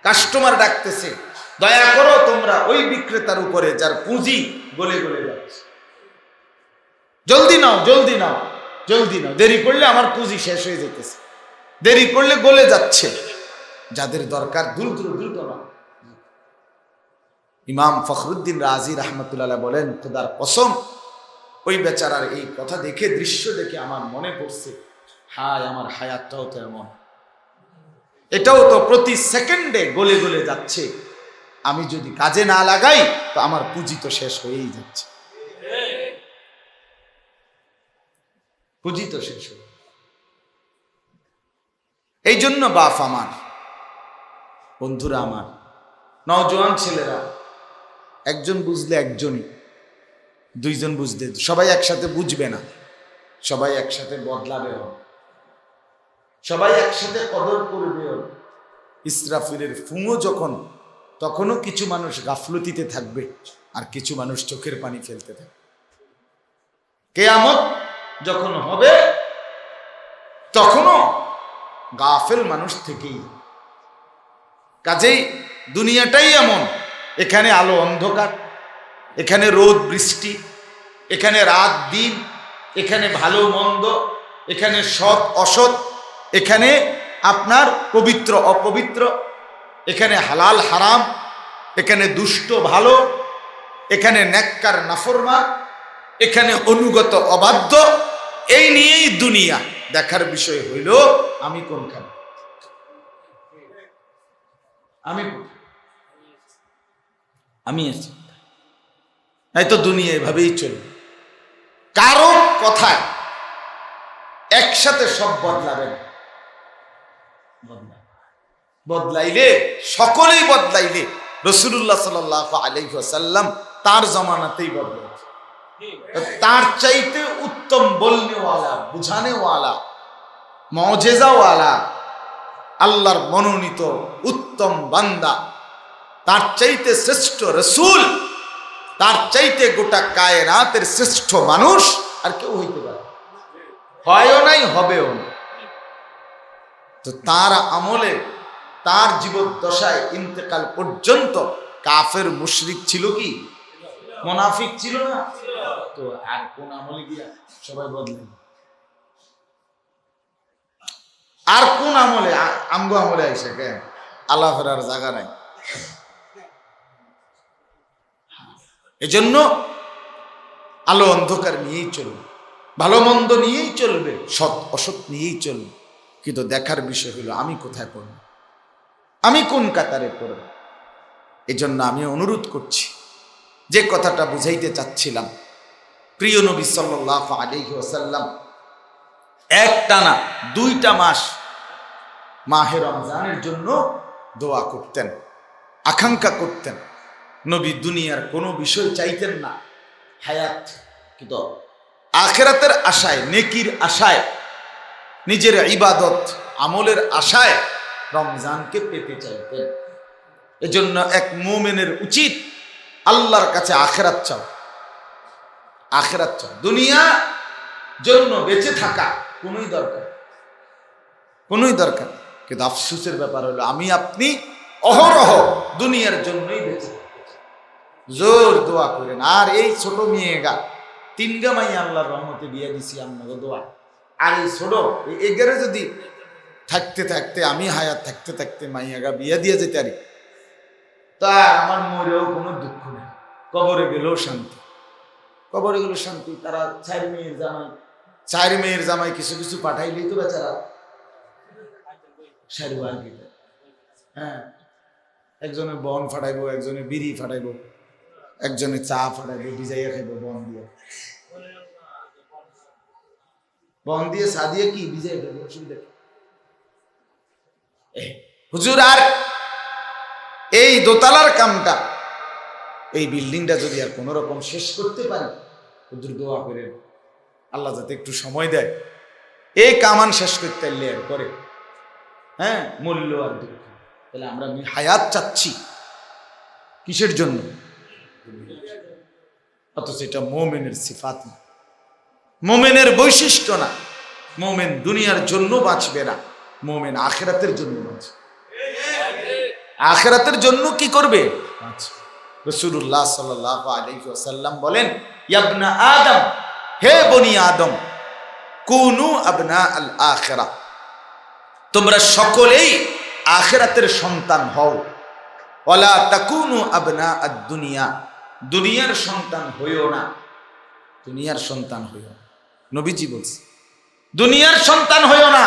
কাস্টমার ডাকতেছে, দয়া করো তোমরা ওই বিক্রেতার উপরে যার পুঁজি গলে গলে যাচ্ছে, জলদি নাও জলদি নাও জলদি নাও, দেরি করলে আমার পুঁজি শেষ হয়ে যেতেছে, দেরি করলে গলে যাচ্ছে, যাদের দরকার দ্রুত দ্রুত নাও। ইমাম ফখরুদ্দিন রাজি রহমতুল্লাহ বলেন, খোদার কসম, ওই বেচারার এই কথা দেখে, দৃশ্য দেখে আমার মনে পড়ছে, হায় আমার হায়াতটাও তো এমন, এটাও তো প্রতি সেকেন্ডে গলে গলে যাচ্ছে, আমি যদি কাজে না লাগাই তো আমার পুঁজি তো শেষ হয়েই যাচ্ছে, পুঁজি তো শেষ হয়ে। এই জন্য বাপ আমার, বন্ধুরা আমার, নওজোয়ান ছেলেরা, একজন বুঝলে একজনই, দুইজন বুঝলে সবাই একসাথে বুঝবে না, সবাই একসাথে বদলাবে, সবাই একসাথে কদর করবে। ইসরাফিলের ফুঁও যখন, তখনও কিছু মানুষ গাফলতিতে থাকবে আর কিছু মানুষ চোখের পানি ফেলতে থাকবে। কিয়ামত যখন হবে তখনও গাফেল মানুষ থেকেই। কাজেই দুনিয়াটাই এমন, এখানে আলো অন্ধকার, এখানে রোদ বৃষ্টি, এখানে রাত দিন, এখানে ভালো মন্দ, এখানে সৎ অসৎ, এখানে আপনার পবিত্র অপবিত্র, এখানে হালাল হারাম, এখানে দুষ্ট ভালো, এখানে নেককার নাফরমান, এখানে অনুগত অবাধ্য। এই নিয়েই দুনিয়া। দেখার বিষয় হইল আমি কোনখানে, আমি আছি, তাই তো দুনিয়া এভাবেই চলবে। কারো কথায় একসাথে সব বদলাবেন, বদলাইলে সকলেই বদলাইলে রাসূলুল্লাহ সাল্লাল্লাহু আলাইহি ওয়াসাল্লাম তার জামানাতেই বদলাইছে। তার চাইতে উত্তম বলনেওয়ালা, বুঝানেওয়ালা, মুজিজাওয়ালা, আল্লাহর মনোনীত উত্তম বান্দা, তার চাইতে শ্রেষ্ঠ রাসূল, তার চাইতে গোটা কায়নাতের শ্রেষ্ঠ মানুষ আর কেউ হইতে পারে, হয়ও নাই, হবেও না। তো তার আমলে, তার জীবদ্দশায় ইন্তেকাল পর্যন্ত কাফের মুশরিক ছিল কি, মুনাফিক ছিল না? তো আর কোন আমলে গিয়া সবাই বদলে, আর কোন আমলে, আমগো আমলে আইসে কে আল্লাহ ফেরার জায়গা নাই। এজন্য আলো অন্ধকার নিয়েই চলবে, ভালো মন্দ নিয়েই চলবে, সৎ অসৎ নিয়েই চলবে। কিন্তু দেখার বিষয় হলো আমি কোথায় পড়ব, আমি কোন কাতারে পড়ব। এজন্য আমি অনুরোধ করছি, যে কথাটা বুঝাইতে চাচ্ছিলাম, প্রিয় নবী সাল্লাল্লাহু আলাইহি ওয়াসাল্লাম একটানা 2টা মাস মাহে রমজানের জন্য দোয়া করতেন, আকাঙ্ক্ষা করতেন। নবী দুনিয়ার কোনো বিষয় চাইতেন না, হায়াত, কিন্তু আখিরাতের আশায়, নেকির আশায়, নিজের ইবাদত আমলের আশায় রমজানকে পেতে চাইতেন। এজন্য এক মুমিনের উচিত আল্লাহর কাছে আখিরাত চাও, আখিরাত চাও। দুনিয়া জন্য বেঁচে থাকা কোনোই দরকার, কিন্তু আফসোসের ব্যাপার হলো আমি আপনি অহরহ দুনিয়ার জন্যই বেঁচে জোর দোয়া করেন। আর এই ছোট মেয়েগা 3 মাই আল্লাহর রহমতে বিয়ে দিছি, আপনাকে দোয়া। আর এই ছোট এগারে যদি থাকতে থাকতে, আমি হায়াত থাকতে থাকতে মাইয়াগা বিয়ে দিয়ে যেতে পারি, তা আমার মরেও কোনো দুঃখ নেই, কবরে গেলেও শান্তি, কবরে গেলেও শান্তি। তারা 4 মেয়ের জামাই কিছু কিছু পাঠাইলেই তো বেচারা সারিবার গেলে, হ্যাঁ, একজনে বন ফাটাইবো, একজনে বিড়ি ফাটাইবো, একজনে চা ফাটাইবো, ভিজাইয়া খাইবো বন দিয়ে চা দিয়ে কি ভিজাই খাইবো, অসুবিধা। হুজুর আর এই দোতলার কামটা, এই বিল্ডিংটা যদি আর কোনো রকম শেষ করতে পারি, হুজুর দোয়া করেন আল্লাহ যাতে একটু সময় দেয়, এই কামান শেষ করতে লেয়ার করে, হ্যাঁ, মূল্য আর দুঃখ। তাহলে আমরা হায়াত চাচ্ছি কিসের জন্য? অথচ এটা মোমেনের সিফাত না, মোমেনের বৈশিষ্ট্য না। মোমেন দুনিয়ার জন্য বাঁচবে না, মোমেন আখিরাতের জন্য বাঁচবে। আখিরাতের জন্য কি করবে? বাঁচবে। রাসূলুল্লাহ সাল্লাল্লাহু আলাইহি ওয়াসাল্লাম বলেন, ইবনা আদম, হে বনি আদম, কুনু আবনা আল আখিরা, তোমরা সকলেই আখিরাতের সন্তান হও। ওয়ালা তাকুনু আবনা আদ দুনিয়া, দুনিয়ার সন্তান হইও না, দুনিয়ার সন্তান হইও না। নবীজি বলছে দুনিয়ার সন্তান হইও না।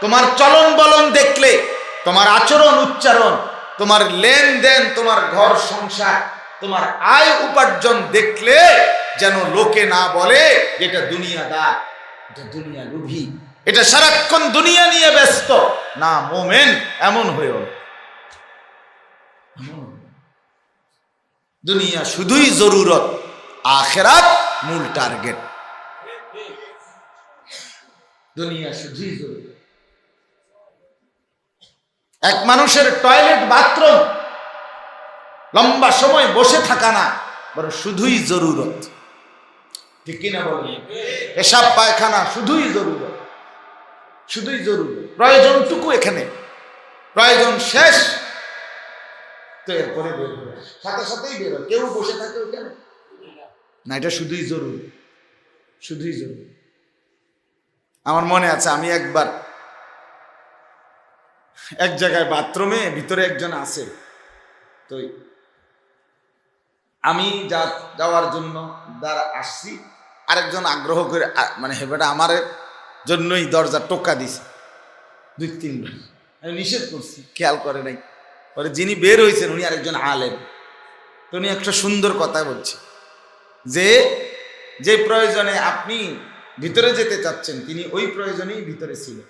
তোমার চলন বলন দেখলে, তোমার আচরণ উচ্চারণ, তোমার লেনদেন, তোমার ঘর সংসার, তোমার আয় উপার্জন দেখলে যেন লোকে না বলে যেটা দুনিয়াদার, এটা দুনিয়া লোভী, এটা সারাক্ষণ দুনিয়া নিয়ে ব্যস্ত। না, মোমেন এমন হইও না। দুনিয়া শুধুই জরুরত, আখিরাত মূল টার্গেট। দুনিয়া শুধুই জরুরত। এক মানুষের টয়লেট বাথরুম লম্বা সময় বসে থাকা না, বরং শুধুই জরুরত। ঠিক কিনা বলেন? পেশাব পায়খানা শুধুই জরুরত, শুধুই জরুরত, প্রয়োজনটুকু এখানে, প্রয়োজন শেষ তো এরপরে বের হবে, সাথে সাথেই বের হয়। কেউ বসে থাকে কেন না, এটা শুধুই জরুরি, শুধুই জরুরি। আমার মনে আছে আমি একবার এক জায়গায় বাথরুমে ভিতরে একজন আছে, তো আমি যাওয়ার জন্য দ্বারা আসছি, আরেকজন আগ্রহ করে মানে হেবেটা আমার জন্যই দরজা টোকা দিছে 2-3 বার। আমি নিষেধ করছি, খেয়াল করে নাই। পরে যিনি বের হয়েছেন উনি আরেকজন আলেম, তো উনি একটা সুন্দর কথা বলছে যে যে প্রয়োজনে আপনি ভিতরে যেতে চাচ্ছেন তিনি ওই প্রয়োজনেই ভিতরে ছিলেন,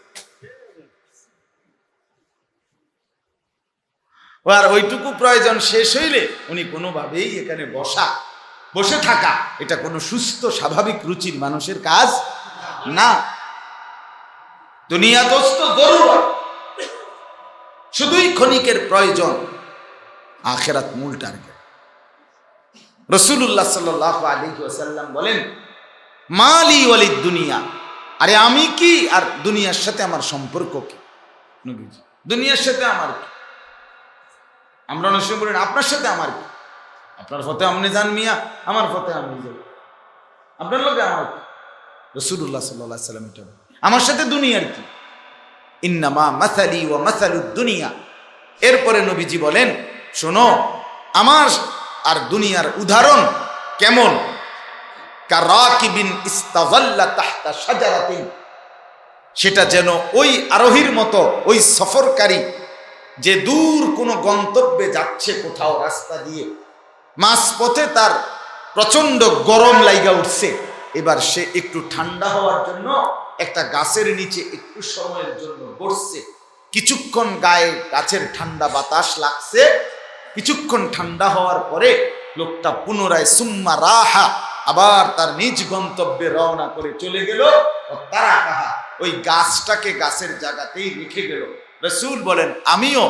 আর ওইটুকু প্রয়োজন শেষ হইলে উনি কোনোভাবেই এখানে বসে থাকা এটা কোনো সুস্থ স্বাভাবিক রুচির মানুষের কাজ না। দুনিয়া দোস্ত জরুরত, শুধুই ক্ষণিকের প্রয়োজন, আখিরাত মূল টার্গেট। রাসূলুল্লাহ সাল্লাল্লাহু আলাইহি ওয়াসাল্লাম বলেন, মালি ওয়ালিদ দুনিয়া, আরে আমি কি আর দুনিয়ার সাথে আমার সম্পর্ক কি? নবীজি, দুনিয়ার সাথে আমার কি? আমরা অনেক সময় বলেন আপনার সাথে আমার কি? আপনার পথে আপনি যান মিয়া, আমার পথে আমি যাই, আপনার লোকে আমার কি? রাসূলুল্লাহ সাল্লাল্লাহু আলাইহি ওয়াসাল্লাম এটা আমার সাথে দুনিয়ার কি? ইন্নামা মাসালি ওয়া মাসালুদ দুনিয়া। এরপরে নবীজি বলেন, শোনো আমার আর দুনিয়ার উদাহরণ কেমন? কারাকিবিন ইস্তাযাল্লা তাহতা শাজারাতিন, সেটা যেন ওই আরোহীর মতো, ওই সফরকারী যে দূর কোনো গন্তব্যে যাচ্ছে কোথাও রাস্তা দিয়ে, মাঝপথে তার প্রচন্ড গরম লাইগা উঠছে, এবার সে একটু ঠান্ডা হওয়ার জন্য একটা গাছের নিচে একটু সময়ের জন্য বসছে। কিছুক্ষণ গায়ে গাছের ঠান্ডা বাতাস লাগছে, কিছুক্ষণ ঠান্ডা হওয়ার পরে লোকটা পুনরায় সুম্মা রাহা, আবার তার নিজ গন্তব্যে রওনা করে চলে গেল। তারা কাহা, ওই গাছটাকে গাছের জায়গাতেই রেখে গেল। রাসূল বলেন, আমিও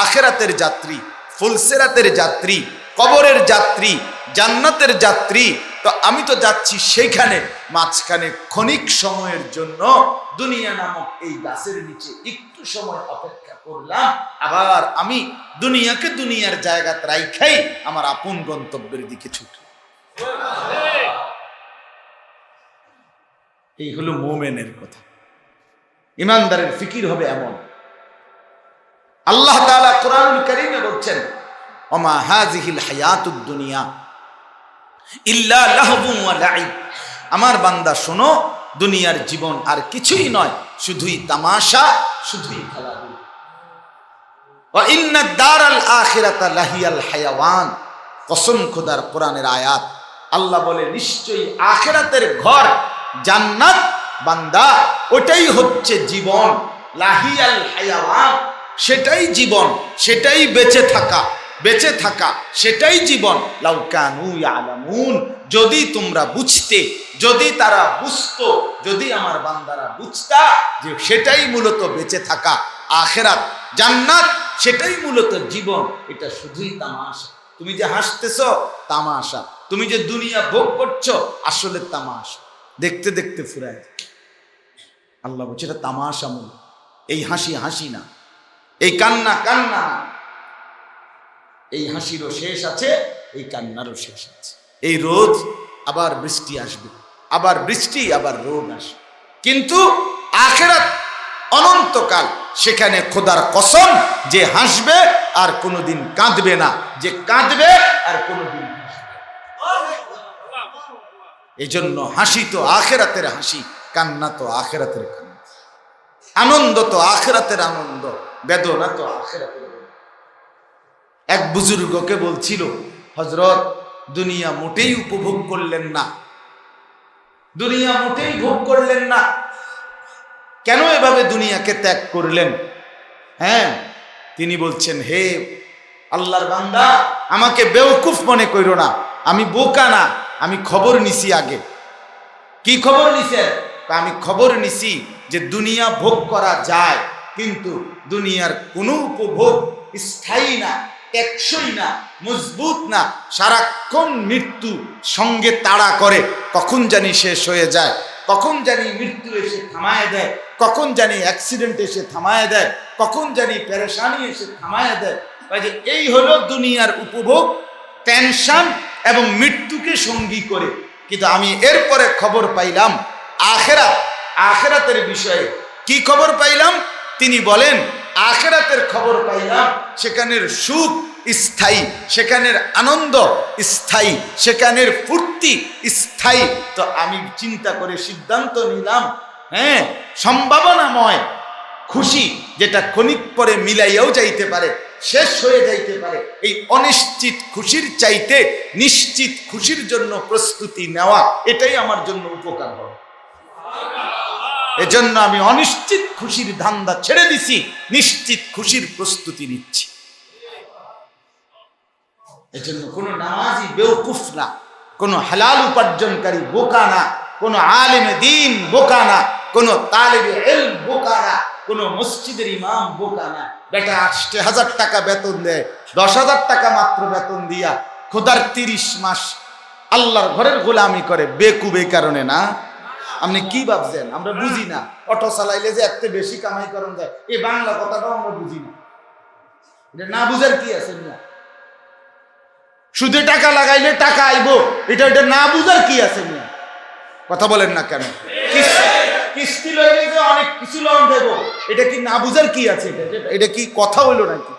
আখিরাতের যাত্রী, ফুলসিরাতের যাত্রী, কবরের যাত্রী, জান্নাতের যাত্রী, তো আমি তো যাচ্ছি সেইখানে, মাঝখানে ক্ষণিক সময়ের জন্য দুনিয়া নামক এই গাছের নিচে একটু সময় অপেক্ষা করলাম, আবার আমি দুনিয়াকে দুনিয়ার জায়গাতে রাইখাই আমার আপন গন্তব্যের দিকে ছুটি। এই হলো মুমিনের কথা। ইমানদারের ফিকির হবে এমন। আল্লাহ তাআলা কোরআনুল কারীমে বলছেন, ওমা হাযিহিল হায়াতুদ দুনিয়া ইল্লা লাহবুন ওয়া লাইব, আমার বান্দা শোনো, দুনিয়ার জীবন আর কিছুই নয়, শুধুই তামাশা, শুধুই খেলাধুলা। ওয়া ইন্নাদ দারাল আখিরাতা লাহিয়াল হায়াওয়ান, কসম খোদার কোরআনের আয়াত। আল্লাহ বলে, নিশ্চয়ই আখিরাতের ঘর জান্নাত বান্দা, ওটাই হচ্ছে জীবন। লাহিয়াল হায়াওয়ান, সেটাই জীবন, সেটাই বেঁচে থাকা। বেঁচে থাকা, সেটাই জীবন। লাউ কানু ইয়ালামুন, যদি তোমরা বুঝতে, যদি তারা বুঝতো, যদি আমার বান্দারা বুঝতা যে সেটাই মূলত বেঁচে থাকা, আখিরাত জান্নাত সেটাই মূলত জীবন, এটা শুধুই তামাশা। তুমি যে হাসতেছ তামাশা, তুমি যে দুনিয়া ভোগ করছো আসলে তামাশা, দেখতে দেখতে ফুরায়। আল্লাহ বলছে এটা তামাশা মূল, এই হাসি হাসি না, এই কান্না কান্না না, এই হাসিরও শেষ আছে, এই কান্নারও শেষ আছে। এই রোদ আবার বৃষ্টি আসবে, আবার বৃষ্টি, আবার রোদ আসবে, কিন্তু আখিরাত অনন্তকাল। সেখানে খোদার কসম যে হাসবে আর কোনোদিন কাঁদবে না, যে কাঁদবে আর কোনোদিন হাসবে। এই জন্য হাসি তো আখিরাতের হাসি, কান্না তো আখিরাতের কান্না, আনন্দ তো আখিরাতের আনন্দ, বেদনা তো আখিরাতের বেদনা। এক বুজুর্গকে বলছিল, হযরত দুনিয়া মোটেই উপভোগ করলেন না, দুনিয়া মোটেই ভোগ করলেন না, কেন এভাবে দুনিয়াকে ত্যাগ করলেন? হ্যাঁ, তিনি বলছেন, হে আল্লাহর বান্দা, আমাকে বেওকুফ মনে কইরো না, আমি বোকা না, আমি খবর নিছি আগে। কি খবর নিছেন? আমি খবর নিছি যে দুনিয়া ভোগ করা যায়, কিন্তু দুনিয়ার কোনো উপভোগ স্থায়ী না, টেকসই না, মজবুত না, সারাক্ষণ মৃত্যু সঙ্গে তাড়া করে, কখন জানি শেষ হয়ে যায়, কখন জানি মৃত্যু এসে থামায় দেয়, কখন জানি অ্যাক্সিডেন্ট এসে থামায় দেয়, কখন জানি পেরেশানি এসে থামায় দেয়। এই হলো দুনিয়ার উপভোগ, টেনশন এবং মৃত্যুকে সঙ্গী করে। কিন্তু আমি এরপরে খবর পাইলাম আখিরাত, আখিরাতের বিষয়ে। কি খবর পাইলাম? তিনি বলেন, আখিরাতের খবর পাইলাম, সেখানের সুখ স্থায়ী, সেখানের আনন্দ স্থায়ী, সেখানের ফুর্তি স্থায়ী। তো আমি চিন্তা করে সিদ্ধান্ত নিলাম, হ্যাঁ, সম্ভাবনাময় খুশি, যেটা ক্ষণিক পরে মিলাইয়াও যাইতে পারে, শেষ হয়ে যাইতে পারে, এই অনিশ্চিত খুশির চাইতে নিশ্চিত খুশির জন্য প্রস্তুতি নেওয়া, এটাই আমার জন্য উপকার হবে। এজন্য আমি অনিশ্চিত খুশির ধান্দা ছেড়ে দিছি, নিশ্চিত খুশির প্রস্তুতি নিচ্ছি। এজন্য কোনো নামাজি বেওকুফ না, কোনো হালাল উপার্জনকারী বোকা না, কোনো আলেমে দ্বীন বোকা না, কোনো তালেবে ইলম বোকা না, কোনো মসজিদের ইমাম বোকা না। বেটা ৮০,০০০ টাকা বেতন দেয়, ১০,০০০ টাকা মাত্র বেতন দিয়া খোদার ৩০ মাস আল্লাহর ঘরের গোলামি করে, বেকুব এই কারণে না। আপনি কি ভাবছেন আমরা বুঝি না? অটো চালাইলে যে এত বেশি কামাই করেন যায়, এই বাংলা কথাটাও আমরা বুঝি না। এটা না বুঝার কি আছে না? সুদে টাকা লাগাইলে টাকা আইবো, এটা না বুঝার কি আছে না? কথা বলেন না কেন? কিস্তি লইলে যে অনেক কিছু লোন দেবো, এটা কি না বুঝার কি আছে? এটা কি কথা হইল নাকি?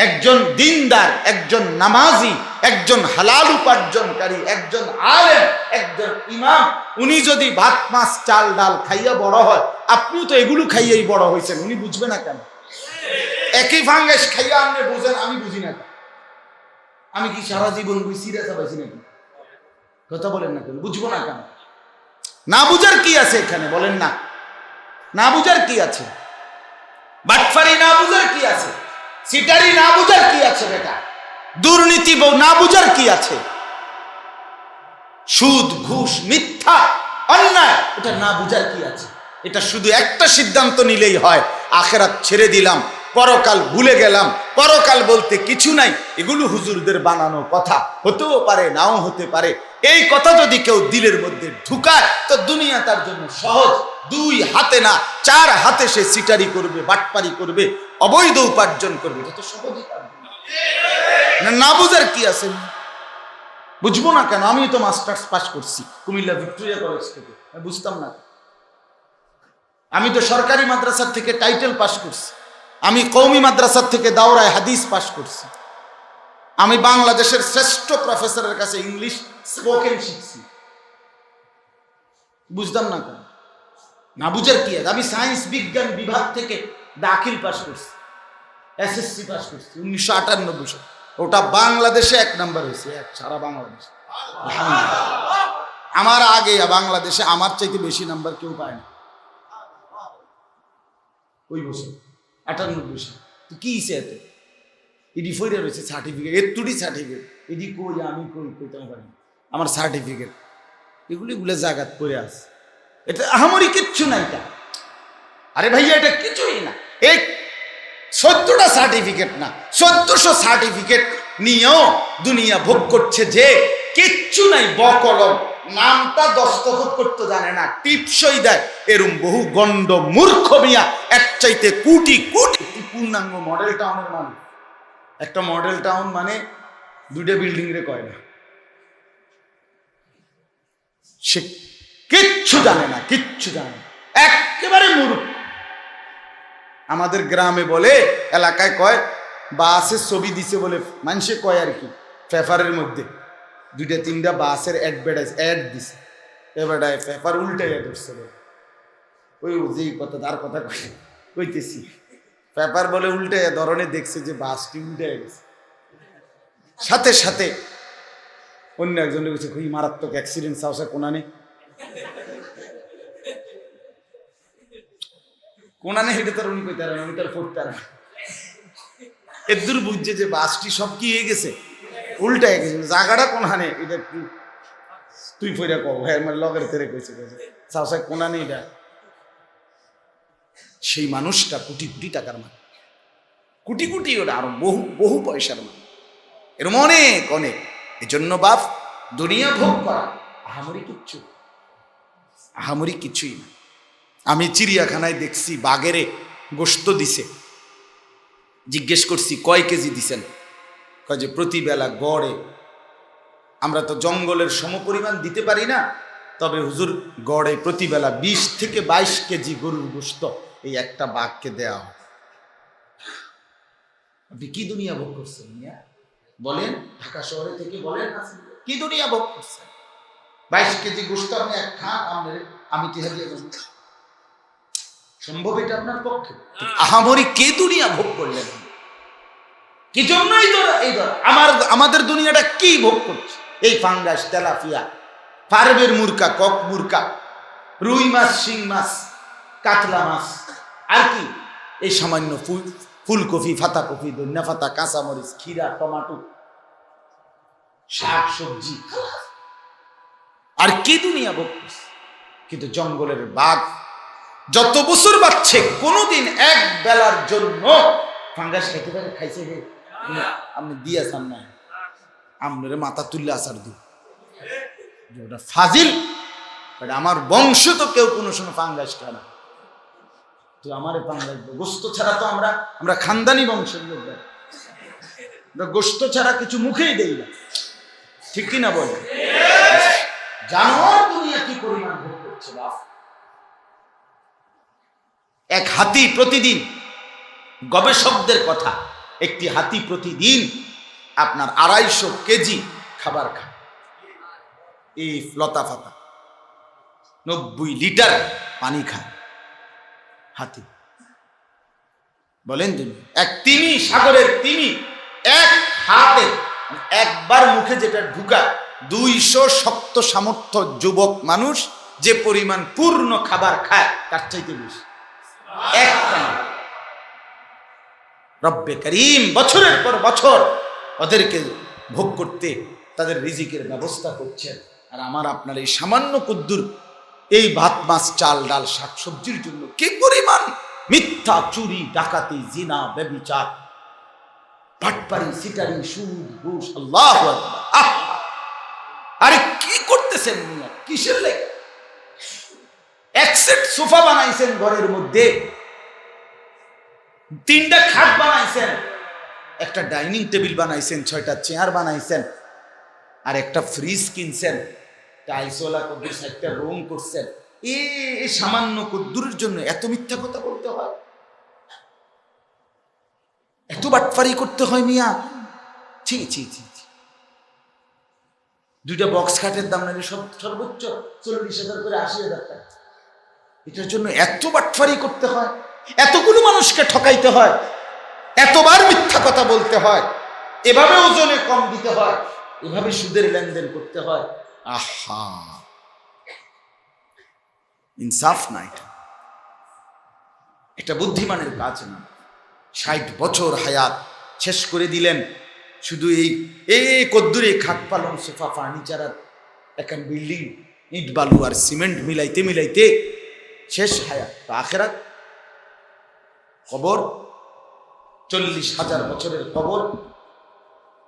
একজন দিনদার, একজন নামাজি, একজন হালাল উপার্জনকারী, একজন আলেম, একজন ইমাম, উনি যদি ভাত মাছ চাল ডাল খাইয়া বড় হয়, আপনিও তো এগুলো খাইয়াই বড় হয়েছেন, উনি বুঝবে না কেন? একই ফাঙ্গাস খাইয়া আপনি বুঝেন, আমি বুঝি না কেন? আমি কি সারা জীবন সিরিয়াস পাইছি নাকি? কথা বলেন না কেন? বুঝবো না কেন? না বুঝার কি আছে এখানে বলেন না? না বুঝার কি আছে? বাটফারি না বুঝার কি আছে? সিটারি না বুঝার কি আছে? বেটা দুর্নীতি না বুঝার কি আছে? সুদ ঘুষ মিথ্যা অন্যায়, এটা না বুঝার কি আছে? এটা শুধু একটা সিদ্ধান্ত নিলেই হয়, আখিরাত ছেড়ে দিলাম, পরকাল ভুলে গেলাম। পরকাল বলতে কিছু নাই, এগুলো হুজুরদের বানানো কথা, হতেও পারে নাও হতে পারে। এই কথা যদি কেউ দিলের মধ্যে ঢুকায়, তো দুনিয়া তার জন্য সহজ। 2 হাতে না 4 হাতে সে সিটারি করবে, বাটপারি করবে, অবৈধ উপার্জন করবে, এটা তো সহজই পারবে না। বুঝার কি আছে? বুঝবো না কেন? আমি তো মাস্টার্স পাস করছি কুমিল্লা ভিক্টোরিয়া কলেজ থেকে, বুঝতাম না? আমি তো সরকারি মাদ্রাসার থেকে টাইটেল পাস করছি, আমি কওমি মাদ্রাসার থেকে দাওরায় হাদিস পাস করছি, আমি বাংলাদেশের শ্রেষ্ঠ প্রফেসরের কাছে ইংলিশ স্পোকেন শিখছি। বুঝতাম না কেন? না বুঝার কি আছে? আমি সায়েন্স বিজ্ঞান বিভাগ থেকে দাখিল পাস করছি, এসএসসি পাস করছি 1998 সালে। ওটা বাংলাদেশে 1 নাম্বার হয়েছে, সারা বাংলাদেশে। আমার আগে বাংলাদেশে আমার চাইতে বেশি নাম্বার কেউ পায় না ওই বছর 98 সালে। তো কি হিসেবে এত? এডি ফইরা রয়েছে সার্টিফিকেট, এতুটি সার্টিফিকেট, এডি কই আমি কই কইতে পারি আমার সার্টিফিকেট, এগুলো জাগাত পড়ে আছে। এটা আহামরি কিচ্ছু নাই এটা। আরে ভাইয়া এটা কিছুই না, এই 14টা সার্টিফিকেট না 1400 সার্টিফিকেট নিয়েও দুনিয়া ভোগ করছে যে কিচ্ছু নাই, বকলম নামটা দস্তখত করতে জানে না, টিপসই দেয়, এরম বহু গন্ড মূর্খ মিয়া এক চাইতে কোটি কোটি পূর্ণাঙ্গ মডেল টাউনের মানুষ। একটা মডেল টাউন মানে 2টা বিল্ডিং রে কয় না, সে কিচ্ছু জানে না, কিচ্ছু জানে না, একেবারে মূর্খ। আমাদের গ্রামে বলে, এলাকায় কয় বাসের ছবি দিছে বলে মানুষে কয় আর কি, পেপারের মধ্যে 2-3টা বাসের অ্যাড দিছে, এবারে পেপার উল্টাইয়া ধরছে, ওই যেই কথা তার কথা কইতেছি, পেপার বলে উল্টাইয়া ধরনে দেখছে যে বাসটি উল্টাইয়া গেছে, সাথে সাথে অন্য একজনের কাছে খুবই মারাত্মক অ্যাক্সিডেন্ট সাহসা কোনানে কোনানে হেঁটে তার উনি কইতে পারেন, আমি তার পড়তে পারেন, এদূর বুঝছে যে বাসটি সব কি হয়ে গেছে, উল্টায় গেছে, জায়গাটা কোনখানে এটা তুই ফইরা কও, হ্যাঁ আমার লগের তেরে কইছে সাহসা কোনানে এটা। সেই মানুষটা কোটি কোটি টাকার মানুষ, কোটি কোটি, ওটা আরো বহু বহু পয়সার মানুষ, এরকম অনেক অনেক। এজন্য বাপ দুনিয়া ভোগ করা আহামরি কিচ্ছু, আহামরি কিছুই না। আমি চিড়িয়াখানায় দেখছি বাঘেরে গোশত দিছে, জিজ্ঞেস করছি কয় কেজি দিছেন, কয় যে প্রতিবেলা গড়ে, আমরা তো জঙ্গলের সমপরিমাণ দিতে পারি না, তবে হুজুর গড়ে প্রতিবেলা 20 থেকে 22 কেজি গরুর গোশত এই একটা বাঘকে দেওয়া হয়। আপনি কি দুনিয়া ভোগ করছেন মিয়া বলেন, ঢাকা শহরে থেকে বলেন কি দুনিয়া ভোগ করছেন? 22 কেজি গোশত আপনি এক খান, আমি টিহা দিয়ে সম্ভব এটা আপনার পক্ষে? আহামরি কে দুনিয়া ভোগ করলেন? কি জন্য এই ধরা আমাদের দুনিয়াটা কি ভোগ করছে? এই ফাঙ্গাস, তেলাপিয়া, ফার্বের মুরকা, কক মুরকা, রুই মাছ, শিং মাছ, কাতলা মাছ, আর কি এই সামান্য ফুলকপি, ফাতাকপি, ধনিয়া পাতা, কাঁচামরিচ, খিরা, টমাটো, শাক সবজি, আর কি দুনিয়া ভোগ করছে? কিন্তু জঙ্গলের বাঘ যত বছর বাড়ছে কোনোদিন এক বেলার জন্য ফাঙ্গাস খাইতে পারে? খাইছে হে? আপনি দিয়েছেন না, আপনার মাথা তুললে আসার দিন ওটা ফাজিল। আমার বংশ তো কেউ কোনো সময় ফাঙ্গাস খায় না, তুই আমারে ফাঙ্গাস গোস্ত ছাড়া তো আমরা খানদানি বংশের লোক, আমরা গোস্ত ছাড়া কিছু মুখেই দেই না, ঠিক কিনা বলে? জানোয়ার দুনিয়া কি পরিমাণ ভোগ করছে বাপ। এক হাতি প্রতিদিন, গবেষকদের কথা, একটি হাতি প্রতিদিন আপনার 250 কেজি খাবার খায়, এই লতা ফাতা, 90 লিটার পানি খায় হাতি। বলেন তুমি, এক তিমি, সাগরের তিমি, এক হাতে একবার মুখে যেটা ঢুকায় 200 শক্ত সামর্থ্য যুবক মানুষ যে পরিমাণ পূর্ণ খাবার খায় তার চাইতে বেশি একটা। রব্বে করিম বছরের পর বছর ওদেরকে ভোগ করতে তাদের রিজিকের ব্যবস্থা করছেন, আর আমার আপনার এই সামান্য কুদ্দুর এই ভাত মাছ চাল ডাল শাক সবজির জন্য কি পরিমাণ মিথ্যা, চুরি, ডাকাতি, জিনা, ব্যভিচার, পাটপাড়ি, সিটারি, সুদ, ঘুষ, আল্লাহু আকবার। আরে কি করতেছেন মিয়া? কিসের লেগে? এক সেট সোফা বানাইছেন ঘরের মধ্যে, 3টা খাট বানাইছেন, একটা ডাইনিং টেবিল বানাইছেন, 6টা চেয়ার বানাইছেন, আর একটা ফ্রিজ কিনছেন, টাইলসওয়ালা কদ্দুর 7টা রুম করছেন। এই সামান্য কদ্দুরের জন্য এত মিথ্যা কথা বলতে হয়, এত বাটফারি করতে হয় মিয়া? ছি ছি ছি। 2টা বক্স খাটের দাম নাকি সর্বোচ্চ 40,000 করে 80,000 টাকা। এটার জন্য এত বাটফারি করতে হয়, এতগুলো মানুষকে ঠকাইতে হয়, এতবার মিথ্যা কথা বলতে হয়, এভাবে ওজনে কম দিতে হয়, এভাবে সুদের লেনদেন করতে হয়। আহা, ইনসাফ না, এটা বুদ্ধিমানের কাজ না। 60 বছর হায়াত শেষ করে দিলেন। শুধু এই কদ্দুরে খাট পালং সোফা ফার্নিচার আর এখন বিল্ডিং, ইট বালু আর সিমেন্ট মিলাইতে মিলাইতে শেষ হায়াত। তো আখেরাত কবর, 40,000 বছরের কবর,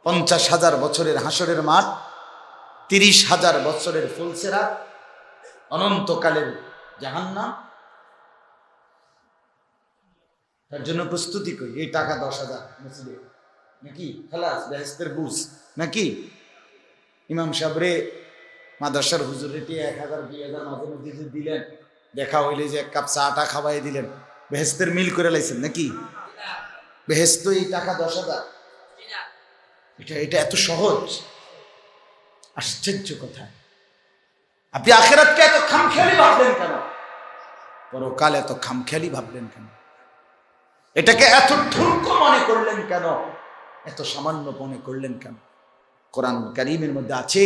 50,000 বছরের হাসরের মাঠ, 30,000 বছরের ফুলসেরা, অনন্তকালের জাহান্নাম। তার জন্য প্রস্তুতি করি। এই টাকা 10,000 মসজিদে নাকি খালাস বেহেশতের বুঝ নাকি? ইমাম সাহেবরে মাদ্রাসার হুজুরে 1,000 2,000 মাঝে মধ্যে দিলেন, দেখা হইলে যে 1 কাপ চাটা খাওয়াই দিলেন, বেহেশতের মিল করে লাইছেন নাকি? বেহেশত এই টাকা 10,000, এটা এত সহজ? আশ্চর্য কথা। আপনি আখিরাতকে এত খামখেয়ালি ভাবলেন কেন? পরকাল এত খামখেয়ালি ভাবলেন কেন? এটাকে এত ঠুনকো মনে করলেন কেন? এত সামান্য মনে করলেন কেন? কোরআন কারীমের মধ্যে আছে।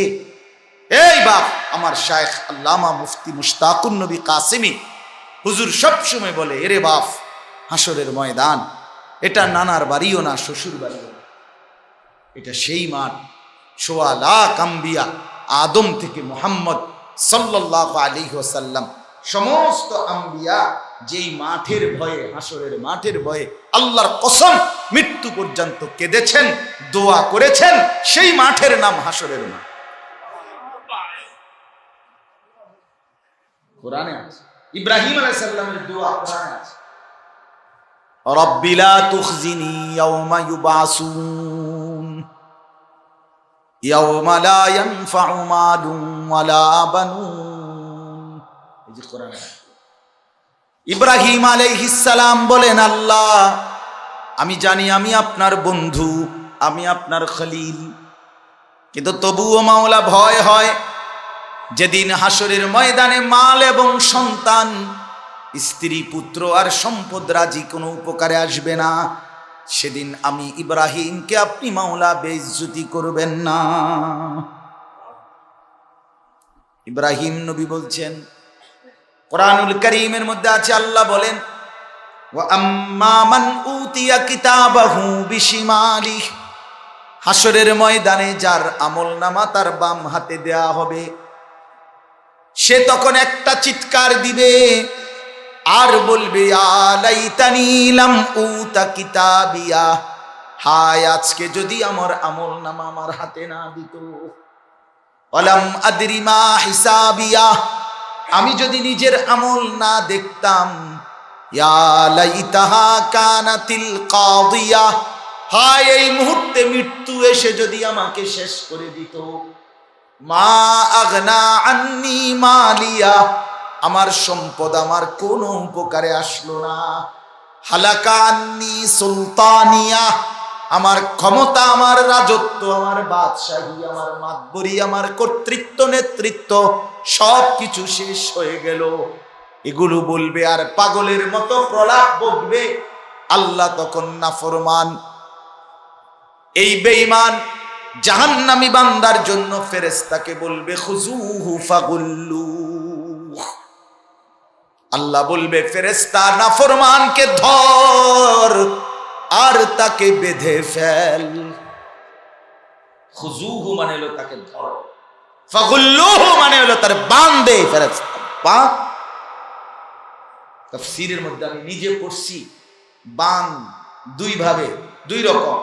এই বাপ, আমার শায়েখ আল্লামা মুফতি মুশতাকুন নবী কাসেমি হুজুর সব সময় বলে, এরে বাপ, হাসরের ময়দান এটা নানার বাড়িও না, শ্বশুর বাড়িও না, এটা সেই মাঠ। 1.25 লাখ আম্বিয়া, আদম থেকে মুহাম্মদ সাল্লাল্লাহু আলাইহি ওয়াসাল্লাম, সমস্ত আম্বিয়া যেই মাঠের ভয়ে, হাসরের মাঠের ভয়ে আল্লাহর কসম মৃত্যু পর্যন্ত কেঁদেছেন, দোয়া করেছেন, সেই মাঠের নাম হাসরের মাঠ। কোরআনে আছে, ইব্রাহিম আলাইহিস সালামের দোয়া কোরআনে আছে, রব্বি লা তুখজিনি ইয়াওমা ইউবাসুন ইয়াওমা লা ইয়ানফাউ মালুন ওয়ালা বানুন। এই যে কোরআনে ইব্রাহিম আলাইহিস সালাম বলেন, আল্লাহ আমি জানি আমি আপনার বন্ধু, আমি আপনার খলিল, কিন্তু তবুও মাওলা ভয় হয় যেদিন হাসরের ময়দানে মাল এবং সন্তান, স্ত্রী পুত্র আর সম্পদ রাজি কোনো উপকারে আসবে না, সেদিন আমি ইব্রাহিমকে আপনি মাওলা বেইজ্জতি করবেন না। ইব্রাহিম নবী বলছেন, কোরআনুল কারীমের মধ্যে আছে, আল্লাহ বলেন, ওয়া আম্মা মান উতিয়া কিতাবাহু বিশিমালিহি, হাসরের ময়দানে যার আমলনামা তার বাম হাতে দেয়া হবে, সে তখন একটা চিৎকার দিবে আর বলবে, আলাইতানি লাম উতা কিতাবিয়া, হায় আজকে যদি আমার আমলনামা আমার হাতে না দিত, ওয়ালাম আদরি মা হিসাবিয়া, আমি যদি নিজের আমল না দেখতাম, ইয়া লাইতাহা কানাতিল কাদিয়া, হায় এই মুহূর্তে মৃত্যু এসে যদি আমাকে শেষ করে দিত, মা আগনা আন্নি মালিয়া, আমার সম্পদ আমার কোনো উপকারে আসলো না, হালাকা আন্নি সুলতানিয়া, আমার ক্ষমতা, আমার রাজত্ব, আমার বাদশাহী, আমার মাতবরি, আমার কর্তৃত্ব, নেতৃত্ব সব কিছু শেষ হয়ে গেল। এগুলো বলবে আর পাগলের মতো প্রলাপ বকবে। আল্লাহ তখন নাফরমান এই বেঈমান জাহান্নামী বান্দার জন্য ফেরেশতাকে বলবে, খুজুহু ফাগুল্লু, আল্লাহ বলবে ফেরেশতা নাফরমানকে ধর আর তাকে বেঁধে ফেল। খুজুহু মানে হলো তাকে ধর, ফাগুল্লুহু মানে হলো তার বাঁধে। ফেরেশতা বাঁধ, তাফসীরের মধ্যে আমি নিজে পড়ছি, বাঁধ দুই ভাবে, দুই রকম।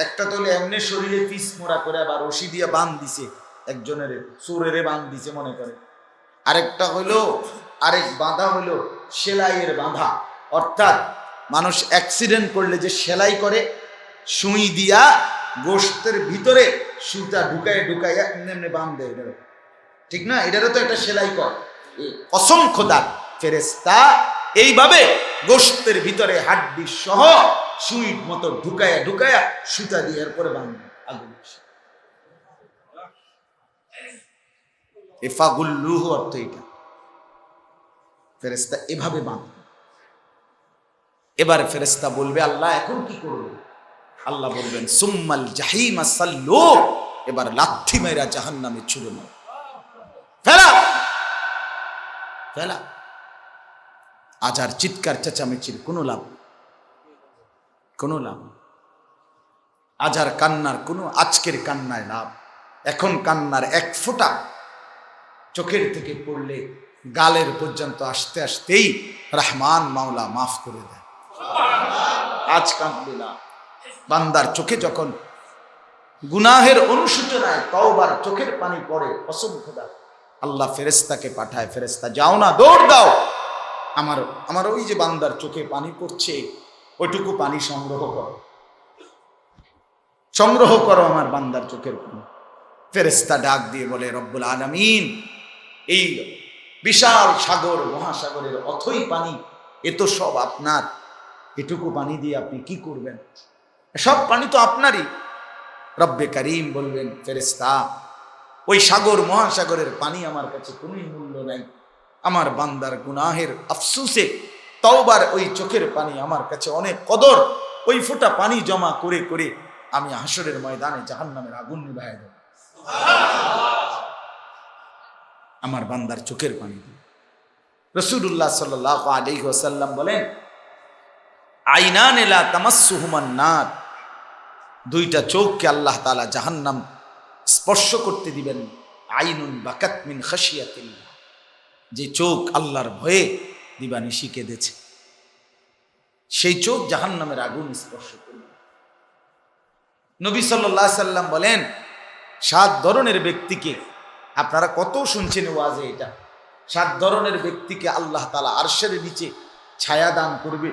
একটা তো হলো এমনি শরীরে পিস মোড়া করে আবার রশি দিয়ে বাঁধ দিছে, একজনের চোরেরে বাঁধ দিছে মনে করে। আরেকটা হইলো, আরেক বাঁধা হইলো সেলাইয়ের বাঁধা, অর্থাৎ মানুষ অ্যাক্সিডেন্ট করলে যে সেলাই করে, সুই দিয়া গোশতের ভিতরে সুতা ঢুকায় ঢুকাইয়া এমনি এমনি বাঁধ দেয়, ঠিক না? এটারও তো একটা সেলাই কর। অসংখ্য দাগ ফেরেশতা এইভাবে গোশতের ভিতরে হাড্ডি সহ সুই মতো ঢুকায়া ঢুকায়া সুতা দিয়ে এরপরে বাঁধবে আগুন। ফাগুল্লুহু অর্থ এটা, ফেরেশতা এভাবে বাঁধবে। এবার ফেরেশতা বলবে, আল্লাহ এখন কি করবে? আল্লাহ বলবেন, সুম্মাল জাহিমা সাল্লু, এবার লাথি মেরা জাহান্নামে ছুড়ে মারো, ফেলা ফেলা। আজ আর চিৎকার চেঁচামেচির কোনো লাভ, কোনো লাভ। আজ আর কান্নার কোনো, আজকের কান্নায় লাভ, এখন কান্নার এক ফোঁটা চোখের থেকে পড়লে গালের পর্যন্ত আসতে আসতেই রহমান মাওলা মাফ করে দেয়। আজ কাঁদলে না। বান্দার চোখে যখন গুনাহের অনুশোচনায় তওবার চোখের পানি পড়ে, কসম খোদা, আল্লাহ ফেরেশতাকে পাঠায়, ফেরেশতা যাও না, দৌড় দাও, আমার ওই যে বান্দার চোখে পানি পড়ছে ওইটুকু পানি সংগ্রহ করো আমার বান্দার চোখের পানি। ফেরেশতা ডাক দিয়ে বলে, রব্বুল আলামিন, এই বিশাল সাগর মহাসাগরের অথই পানি, এ তো সব আপনার, এটুকু পানি দিয়ে আপনি কি করবেন? সব পানি তো আপনারই। রব্বে কারীম বলবেন, ফেরেশতা, ওই সাগর মহাসাগরের পানি আমার কাছে কোনো মূল্য নাই, আমার বান্দার গুনাহের আফসোসে তওবার ওই চোখের পানি আমার কাছে অনেক কদর। ওই ফোঁটা পানি জমা করে করে আমি হাসরের ময়দানে জাহান্নামের আগুন নিভাইয়া দেব আমার বান্দার চোখের পানি দিয়ে। রাসূলুল্লাহ সাল্লাল্লাহু আলাইহি ওয়াসাল্লাম বলেন, আইনান লা তামাসসুহুমান নার, দুইটা চোখকে আল্লাহ তাআলা জাহান্নাম স্পর্শ করতে দিবেন। আইনুন বাকাত মিন খাশিয়াতিল্লাহ, যে চোখ আল্লাহর ভয়ে দিবানিশি কেঁদেছে, সেই চোখ জাহান্নামের আগুন স্পর্শ করবে। নবী সাল্লাল্লাহু আলাইহি সাল্লাম বলেন, 7 ধরনের ব্যক্তিকে, আপনারা কত শুনছেন ওয়াজে, এটা 7 ধরনের ব্যক্তিকে আল্লাহ তাআলা আরশের নিচে ছায়া দান করবে,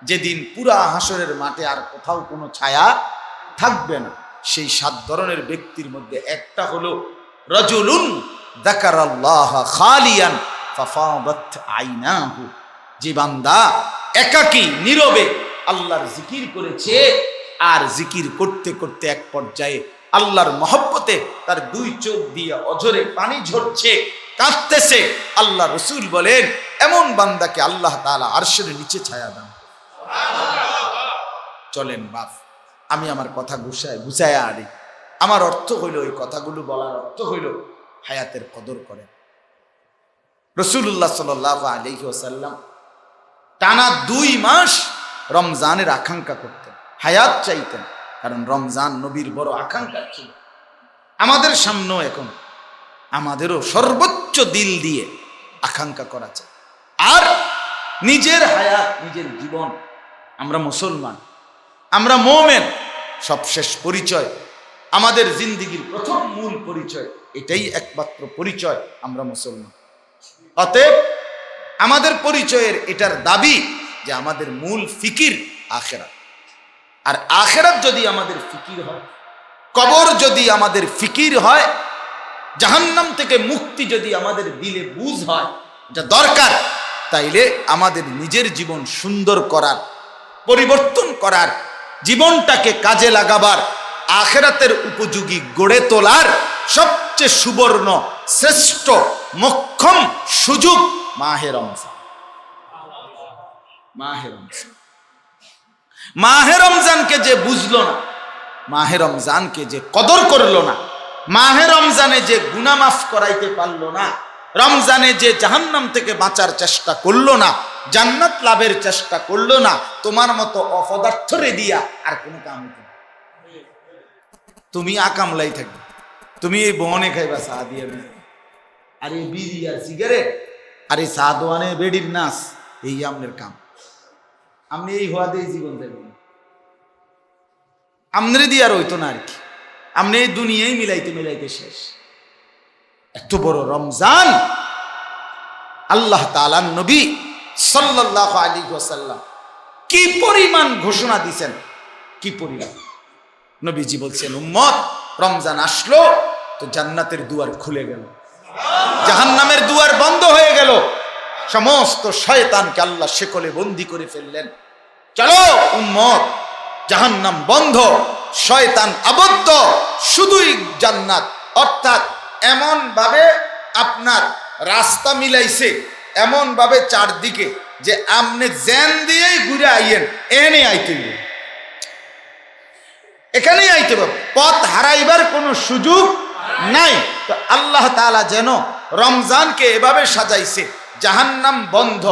যেদিন পুরা হাসরের মাঠে আর কোথাও কোনো ছায়া থাকবে না। সেই 7 ধরনের ব্যক্তির মধ্যে একটা হলো রাজুলুন যাকারাল্লাহ খালিয়ান ফাফাদাত আইনাহু, যে বান্দা একাকী নীরবে আল্লাহর জিকির করেছে, আর জিকির করতে করতে এক পর্যায়ে আল্লাহর মহব্বতে তার 2 চোখ দিয়ে অঝরে পানি ঝরছে, কাঁদতেছে। আল্লাহ রাসূল বলেন, এমন বান্দাকে আল্লাহ তাআলা আরশের নিচে ছায়া দান। চলেন বাপ, আমি আমার কথা গুছায়া আনি। আমার অর্থ হইল, এই কথাগুলো বলার অর্থ হইল হায়াতের কদর করেন। রাসূলুল্লাহ সাল্লাল্লাহু আলাইহি ওয়াসাল্লাম টানা 2 মাস রমজানের আকাঙ্ক্ষা করতেন, হায়াত চাইতেন, কারণ রমজান নবীর বড় আকাঙ্ক্ষা ছিল। আমাদের সামনেও এখন আমাদেরও সর্বোচ্চ দিল দিয়ে আকাঙ্ক্ষা করা চাই। আর নিজের হায়াত, নিজের জীবন, আমরা মুসলমান, আমরা মুমিন, সবশেষ পরিচয়, আমাদের জিন্দেগির প্রথম মূল পরিচয়, এটাই একমাত্র পরিচয়, আমরা মুসলমান। অতএব আমাদের পরিচয়ের এটার দাবি যে আমাদের মূল ফিকির আখিরাত। আর আখিরাত যদি আমাদের ফিকির হয়, কবর যদি আমাদের ফিকির হয়, জাহান্নাম থেকে মুক্তি যদি আমাদের দিলে বুঝ হয়, যা দরকার, তাইলে আমাদের নিজের জীবন সুন্দর করার, পরিবর্তন করার, জীবনটাকে কাজে লাগাবার, আখিরাতের উপযোগী গড়ে তোলার সবচেয়ে সুবর্ণ, শ্রেষ্ঠ, মোক্ষম সুযোগ মাহে রমজান। মাহে রমজান, মাহে রমজানকে যে বুঝলো না, মাহে রমজানকে যে কদর করলো না, মাহে রমজানে যে গুনাহ মাফ করাইতে পারলো না, রমজানে যে জাহান্নাম থেকে বাঁচার চেষ্টা করলো না, জান্নাত লাভের চেষ্টা করলো না, তোমার মতো অপদার্থরে দিয়া আর কোনো কাম হইতো না। তুমি আকামলাই থাকবে, তুমি এই বনে খাইবা চা দিয়ে, আর এই বিড়ি আর সিগারেট আর এই চা দোয়ানে বেডির নাচ, এই আমনের কাম। আপনি এই হওয়া দিয়ে জীবন দেবেন, আমনে দিয়ে আর হইতো না আর কি। আপনি এই দুনিয়ায় মিলাইতে মিলাইতে শেষ। এত বড় রমজান, আল্লাহ তাআলার নবী সাল্লাল্লাহু আলাইহি ওয়াসাল্লাম কি পরিমাণ ঘোষণা দিয়েছেন, কি পরিমাণ। নবীজি বলছেন, উম্মত, রমজান আসলো তো জান্নাতের দুয়ার খুলে গেল, জাহান্নামের দুয়ার বন্ধ হয়ে গেল, সমস্ত শয়তানকে আল্লাহ শেকলে বন্দী করে ফেললেন। চলো উম্মত, জাহান্নাম বন্ধ, শয়তান আবদ্ধ, শুধুই জান্নাত। অর্থাৎ এমন ভাবে আপনার রাস্তা মিলাইছে, এমন ভাবে চারদিকে, যে আপনি জ্যান দিয়েই ঘুরে আইয়েন, এনে আইতে এখানেই আইতে পারবে, পথ হারাইবার কোনো সুযোগ নাই। তো আল্লাহ তাআলা যেন রমজানকে এভাবে সাজাইছে, জাহান্নাম বন্ধ,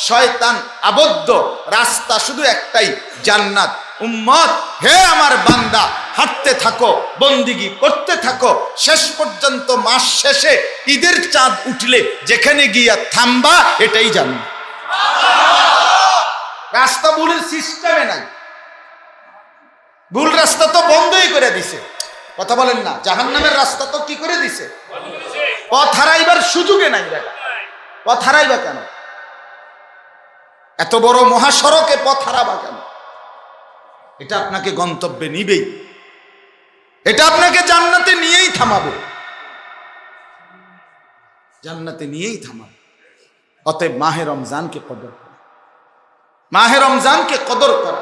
শয়তান আবদ্ধ, রাস্তা শুধু একটাই, জান্নাত। উম্মত, হে আমার বান্দা, হাঁটতে থাকো, বন্দিগি করতে থাকো, শেষ পর্যন্ত মাস শেষে ঈদের চাঁদ উঠলে যেখানে গিয়া থামবা এটাই জানো। রাস্তা ভুলের সিস্টেমে নাই, ভুল রাস্তা তো বন্ধই করে দিছে। কথা বলেন না, জাহান্নামের রাস্তা তো কি করে দিছে? পথ হারাইবার সুযোগে নাই। পথ হারাইবা কেন? এত বড় মহাসড়কে পথ হারাবা কেন? এটা আপনাকে গন্তব্যে নিবেই, এটা আপনাকে জান্নাতে নিয়েই থামাবে, জান্নাতে নিয়েই থামাবে। অতএব মাহে রমজানকে কদর করা, মাহে রমজানকে কদর করা,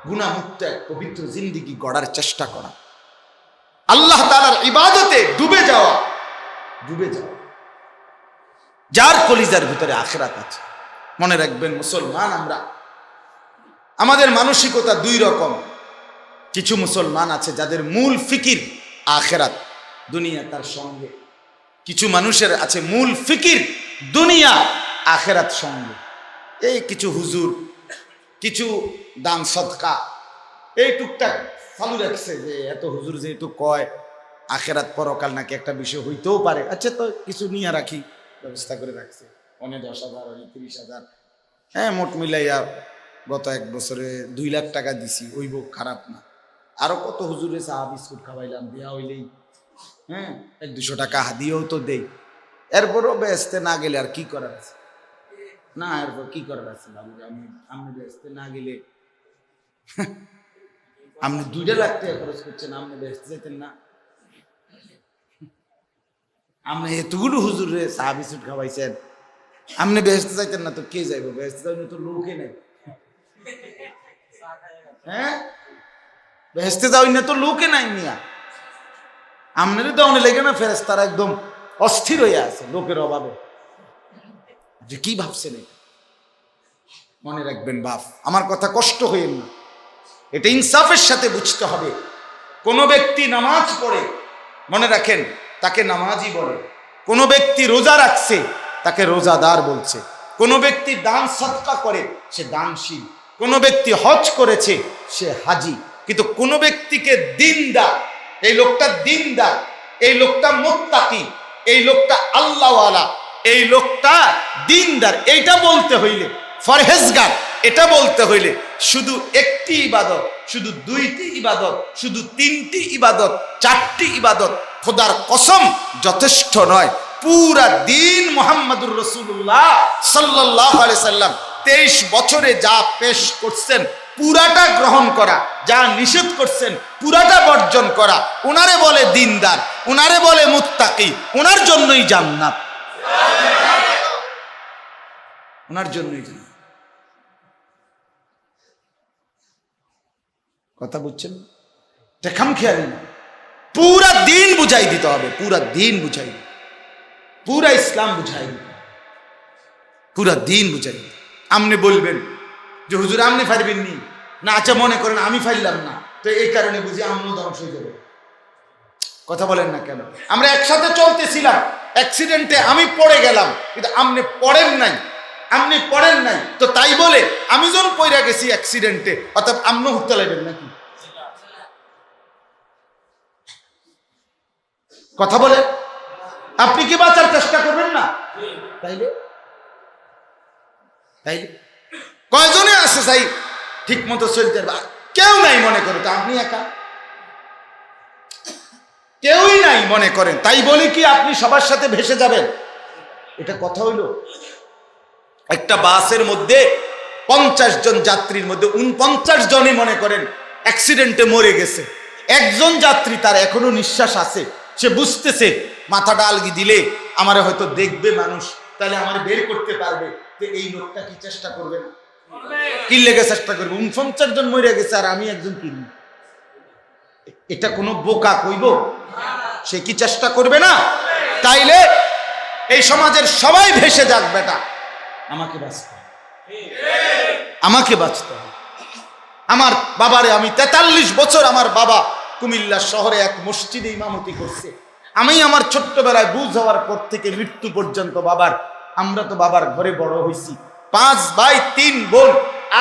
গুনাহমুক্ত এক পবিত্র জিন্দেগি গড়ার চেষ্টা করা, আল্লাহ তাআলার ইবাদতে ডুবে যাওয়া, ডুবে যাওয়া। যার কলিজার ভিতরে আখিরাত আছে। মনে রাখবেন মুসলমান আমরা, আমাদের মানসিকতা দুই রকম। কিছু মুসলমান আছে যাদের মূল ফিকির আখিরাত, দুনিয়া তার সঙ্গে। কিছু মানুষের আছে মূল ফিকির দুনিয়া আখিরাত সঙ্গে। এই কিছু হুজুর, কিছু দান সদকা, এই টুকটাক চালু রাখছে যে এত হুজুর যেহেতু কয় আখিরাত পরকাল নাকি একটা বিষয় হইতেও পারে, আচ্ছা তো কিছু নিয়ে রাখি, ব্যবস্থা করে রাখছে। অনেক 10,000, অনেক 30,000, হ্যাঁ মোট মিলাইয়া গত 1 বছরে 2 লাখ টাকা দিছি, ওইব খারাপ না। আরো কত হুজুরে চা বিস্কুট খাওয়াইলাম, দেয়া হইলেই হ্যাঁ 100-200 টাকা দিয়েও তো দেই। এরপরও বেহেশতে না গেলে আর কি করার আছে? না এরপর কি করার আছে বাবু? আমি বেহেশতে না গেলে আপনি 2 লাখ টাকা খরচ করছেন, আপনি বেহেশতে যেতেন না? আপনি এতগুলো হুজুরে চা বিস্কুট খাওয়াইছেন, আপনি বেহেশতে যাইতেন না তো কে যাইব? বেহেশতে যাইনি তো লোকে নেই। হ্যাঁ বেহেশতে যাওই না তো লোকে নাই মিয়া। আপনারই দাওনে লেগে না ফেরেশতারা একদম অস্থির হয়ে আছে লোকের অভাবে, যে কি ভাবছেন? মনে রাখবেন বাপ, আমার কথা কষ্ট হইেন না, এটা ইনসাফের সাথে বুঝতে হবে। কোন ব্যক্তি নামাজ পড়ে, মনে রাখেন তাকে নামাজি বলে। কোন ব্যক্তি রোজা রাখছে তাকে রোজাদার বলছে। কোন ব্যক্তি দান সদকা করে সে দানশীল। কোন ব্যক্তি হজ করেছে সে হাজি। কিন্তু কোন ব্যক্তিকে দিনদার, এই লোকটা দিনদার, এই লোকটা মুত্তাকি, এই লোকটা আল্লাহওয়ালা, এই লোকটা দিনদার, এইটা বলতে হইলে, ফরহেজগার এটা বলতে হইলে শুধু একটি ইবাদত, শুধু 2টি ইবাদত, শুধু 3টি ইবাদত, 4টি ইবাদত খোদার কসম যথেষ্ট নয়। পুরা দিন মুহাম্মদুর রাসূলুল্লাহ সাল্লাল্লাহু আলাইহি সাল্লাম 23 বছরে যা পেশ করছেন পুরাটা গ্রহণ করা, যা নিষেধ করছেন পুরাটা বর্জন করা, উনারে বলে দিনদার, উনারে বলে মুত্তাকি, উনার জন্যই জান্নাত, উনার জন্যই জান্নাত। কথা বুঝছেন? এটা খামখেয়ালি না, পুরা দিন বুঝাই দিতে হবে, পুরা দিন বুঝাই, পুরা ইসলাম বুঝাই দিতে, পুরা দিন বুঝাই। আপনি বলবেন যে হুজুর আপনি পারবেন নি না, আচ্ছা মনে করেন আমি পারলাম না, তো এই কারণে বুঝি আমরাও ধ্বংস হয়ে যাবে। কথা বলেন না কেন? আমরা একসাথে চলতেছিলাম, অ্যাক্সিডেন্টে আমি পড়ে গেলাম, কিন্তু আপনি পড়েন নাই, আপনি পড়েন নাই, তো তাই বলে আমি যখন পড়ে গেছি অ্যাক্সিডেন্টে অর্থাৎ আপনি উঠতে লাগবেন নাকি? কথা বলেন, আপনি কি বাঁচার চেষ্টা করবেন না? তাইলে তাইলে কয়জনে আছে চাই ঠিক মতো চলতে পারবে? কেউ নাই মনে করো তো আপনি একা, কেউই নাই মনে করেন, তাই বলি কি আপনি সবার সাথে ভেসে যাবেন? এটা কথা হইল? একটা বাসের মধ্যে 50 জন যাত্রীর মধ্যে 49 জনই মনে করেন অ্যাক্সিডেন্টে মরে গেছে। একজন যাত্রী তার এখনো নিঃশ্বাস আছে, সে বুঝতেছে মাথাটা আলগি দিলে আমারে হয়তো দেখবে মানুষ, তাহলে আমার বের করতে পারবে। তো এই লোকটা কি চেষ্টা করবে না? কি লেগে চেষ্টা করবে? 49 জন মরে গেছে আর আমি একজন কিনি, এটা কোনো বোকা কইব? সে কি চেষ্টা করবে না? তাইলে এই সমাজের সবাই ভেসে যাক বেটা, আমাকে বাঁচতে হবে, আমাকে বাঁচতে হবে। আমার বাবারে আমি 43 বছর আমার বাবা কুমিল্লা শহরে এক মসজিদে ইমামতি করছে। আমি আমার ছোট্টবেলায় বুঝ হওয়ার পর থেকে মৃত্যু পর্যন্ত বাবার, আমরা তো বাবার ঘরে বড় হয়েছি। 5 ভাই 3 বোন,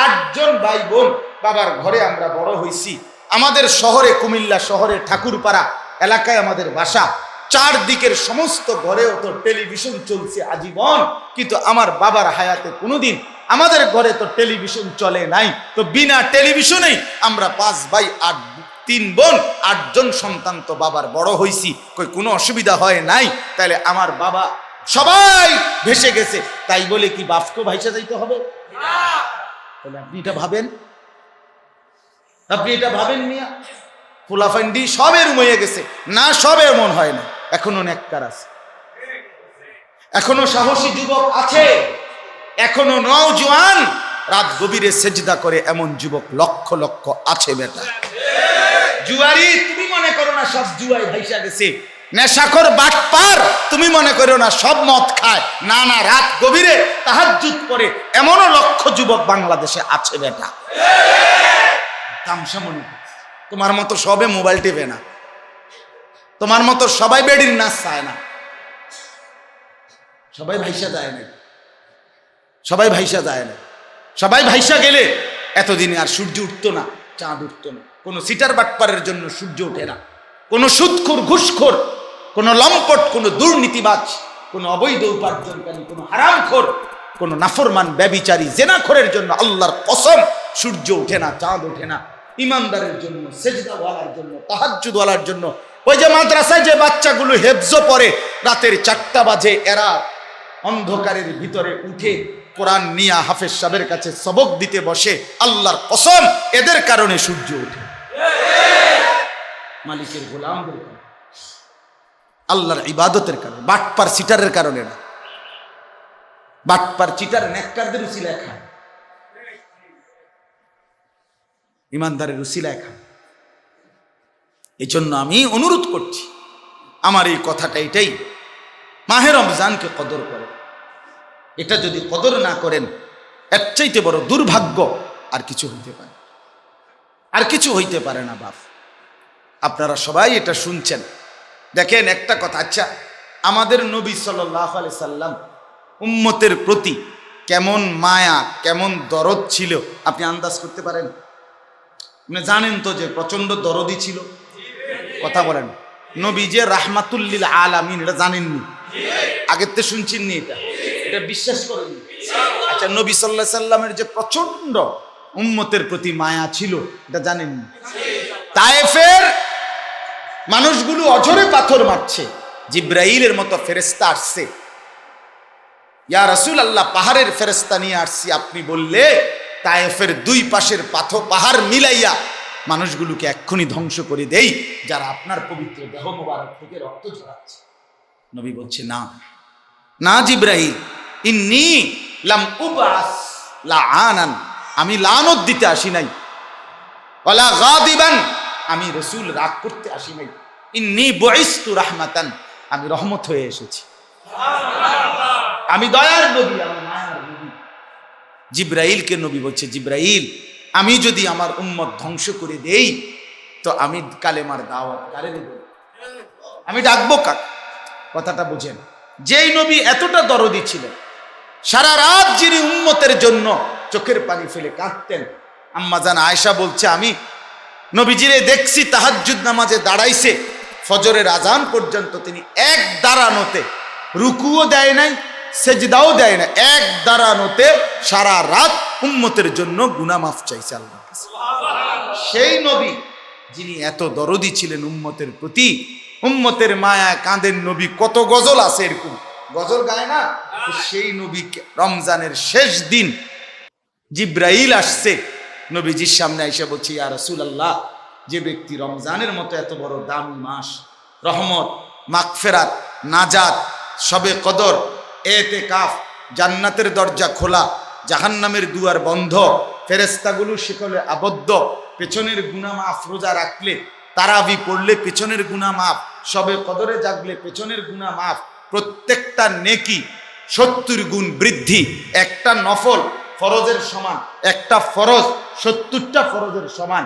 8 জন ভাই বোন, বাবার ঘরে আমরা বড় হইছি। আমাদের শহরে, কুমিল্লা শহরে ঠাকুরপাড়া এলাকায় আমাদের বাসা। চারদিকের সমস্ত ঘরেও তো টেলিভিশন চলছে আজীবন, কিন্তু আমার বাবার হায়াতে কোনোদিন আমাদের ঘরে তো টেলিভিশন চলে নাই। তো বিনা টেলিভিশনেই আমরা 5 ভাই 3 বোন 8 জন সন্তান তো বাবার বড় হইছি, কোনো অসুবিধা হয় নাই। তাহলে আমার বাবা সবাই ভেসে গেছে, তাই বলে কি বাপকে ভাইসা যাইতে হবে? তাহলে আপনি এটা ভাবেন, মিয়া ফুলাফান্ডি সবের ময়ে গেছে না, সবে এমন হয় না, এখনো নেককার আছে, এখনো সাহসী যুবক আছে, এখনো নওজোয়ান রাত গভীরে সেজদা করে এমন যুবক লক্ষ লক্ষ আছে। বেটা জুয়ারি, তুমি মনে করো না সব জুয়াই ভাইসা গেছে। নেশাখোর বাটপার, তুমি মনে করো না সব মদ খায়। না না, রাত গভীরে তাহাজ্জুদ করে এমনও লক্ষ যুবক বাংলাদেশে আছে। বেটা তামসা মনে, তোমার মতো সবে মোবাইল টিপে না, তোমার মতো সবাই বেডির নাচ চায় না, সবাই ভাইসা যায় না, সবাই ভাইসা যায় না। সবাই ভাইসা গেলে এতদিনে আর সূর্য উঠতো না, চাঁদ উঠতো না। কোনো সিটার বাটপারের জন্য সূর্য ওঠে না, কোনো সুদখোর ঘুষখোর, কোনো লম্পট, কোনো দুর্নীতিবাজ, কোনো অবৈধ উপার্জনকারী, কোনো হারামখোর, কোনো নাফরমান ব্যভিচারী জেনাখোরের জন্য আল্লাহর কসম সূর্য ওঠে না, চাঁদ ওঠে না। ইমানদারের জন্য, সেজদাওয়ালার জন্য, তাহাজ্জুদওয়ালার জন্য, ওই যে মাদ্রাসায় যে বাচ্চাগুলো হেফজ পড়ে, রাতের 4টা বাজে এরা অন্ধকারের ভিতরে উঠে কোরআন নিয়ে হাফেজ সাহেবের কাছে সবক দিতে বসে, আল্লাহর কসম এদের কারণে সূর্য ওঠে। মালিকের গোলামদের কারণে, আল্লাহর ইবাদতের কারণে, বাটপার চিটারের কারণে না। বাটপার চিটার নেককারদের উসিলায় খায়, ইমানদারের উসিলায় খায়। এই জন্য আমি অনুরোধ করছি, আমার এই কথাটা এটাই, মাহে রমজানকে কদর করে। এটা যদি কদর না করেন, এর চাইতে বড় দুর্ভাগ্য আর কিছু হইতে পারে, আর কিছু হইতে পারে না। বাপ, আপনারা সবাই এটা শুনছেন। দেখেন একটা কথা, আচ্ছা আমাদের নবী সাল্লাল্লাহু আলাইহি সাল্লাম উম্মতের প্রতি কেমন মায়া, কেমন দরদ ছিল আপনি আন্দাজ করতে পারেন? আপনি জানেন তো যে প্রচন্ড দরদি ছিল। কথা বলেন, নবী যে রাহমাতুল লিল আলামিন, এটা জানেননি? আগের তো শুনছেননি, এটা বিশ্বাস করেননি? আচ্ছা, নবী সাল্লাল্লাহু আলাইহি সাল্লামের যে প্রচন্ড উম্মতের প্রতি মায়া ছিল, এটা জানেননি? তায়েফের মানুষগুলো অঝরে পাথর মারছে, জিব্রাইলের মতো ফেরেশতা আসছে, ইয়া রাসূলুল্লাহ পাহাড়ের ফেরেশতা নিয়ে আসছি, আপনি বললে তায়েফের 2 পাশের পাহাড় মিলাইয়া মানুষগুলোকে এক্ষুনি ধ্বংস করে দেই যারা আপনার পবিত্র দেহ মোবারক থেকে রক্ত ঝরাচ্ছে। নবী বলছে, না না জিব্রাইল, ইন্নী লাম উবাস লাআনান, আমি লানত দিতে আসি নাই, ওয়ালা গাদিবান, আমি রাসূল রাগ করতে আসি নাই, ইন্নী বুইসতু রাহমাতান, আমি রহমত হয়ে এসেছি, আমি দয়ার নবী, আমি মায়ার নবী। জিব্রাইলকে নবী বলছে, জিব্রাইল আমি যদি আমার উম্মত ধ্বংস করে দেই তো আমি কালেমার দাওয়াত কারে দেব? আমি ডাকবো কাক? কথাটা বুঝেন। যেই নবী এতটা দরদি ছিলেন, সারা রাত যিনি উম্মতের জন্য চোখের পানি ফেলে কাঁদতেন, আম্মা জান আয়েশা বলছে, আমি নবীজিরে দেখছি তাহাজ্জুদ নামাজে দাঁড়াইছে, ফজরের আজান পর্যন্ত তিনি এক দাঁড়ানোতে রুকুও দেয় নাই, সেজদাও দেয় না, এক দাঁড়ানোতে সারা রাত উম্মতের জন্য গুনাহ মাফ চাইছে আল্লাহর কাছে। সেই নবী যিনি এত দরদি ছিলেন উম্মতের প্রতি, উম্মতের মায়া কাঁদেন নবী, কত গজল আছে এরকম, গজল গায় না? সেই নবীকে রমজানের শেষ দিন জিব্রাইল আসছে, নবীজির সামনে এসে বলছে, ইয়া রাসূলুল্লাহ, যে ব্যক্তি রমজানের মতো এত বড় দামি মাস, রহমত, মাগফিরাত, নাজাত, শবে কদর, এতেকাফ, জান্নাতের দরজা খোলা, জাহান্নামের দুয়ার বন্ধ, ফেরেশতাগুলো শিকলে আবদ্ধ, পেছনের গুনাহ মাফ, রোজা রাখলে, তারাবি পড়লে পেছনের গুনাহ মাফ, শবে কদরে জাগলে পেছনের গুনাহ মাফ, প্রত্যেকটা নেকি 70 গুণ বৃদ্ধি, একটা নফল ফরজের সমান, একটা ফরজ 70টা ফরজের সমান,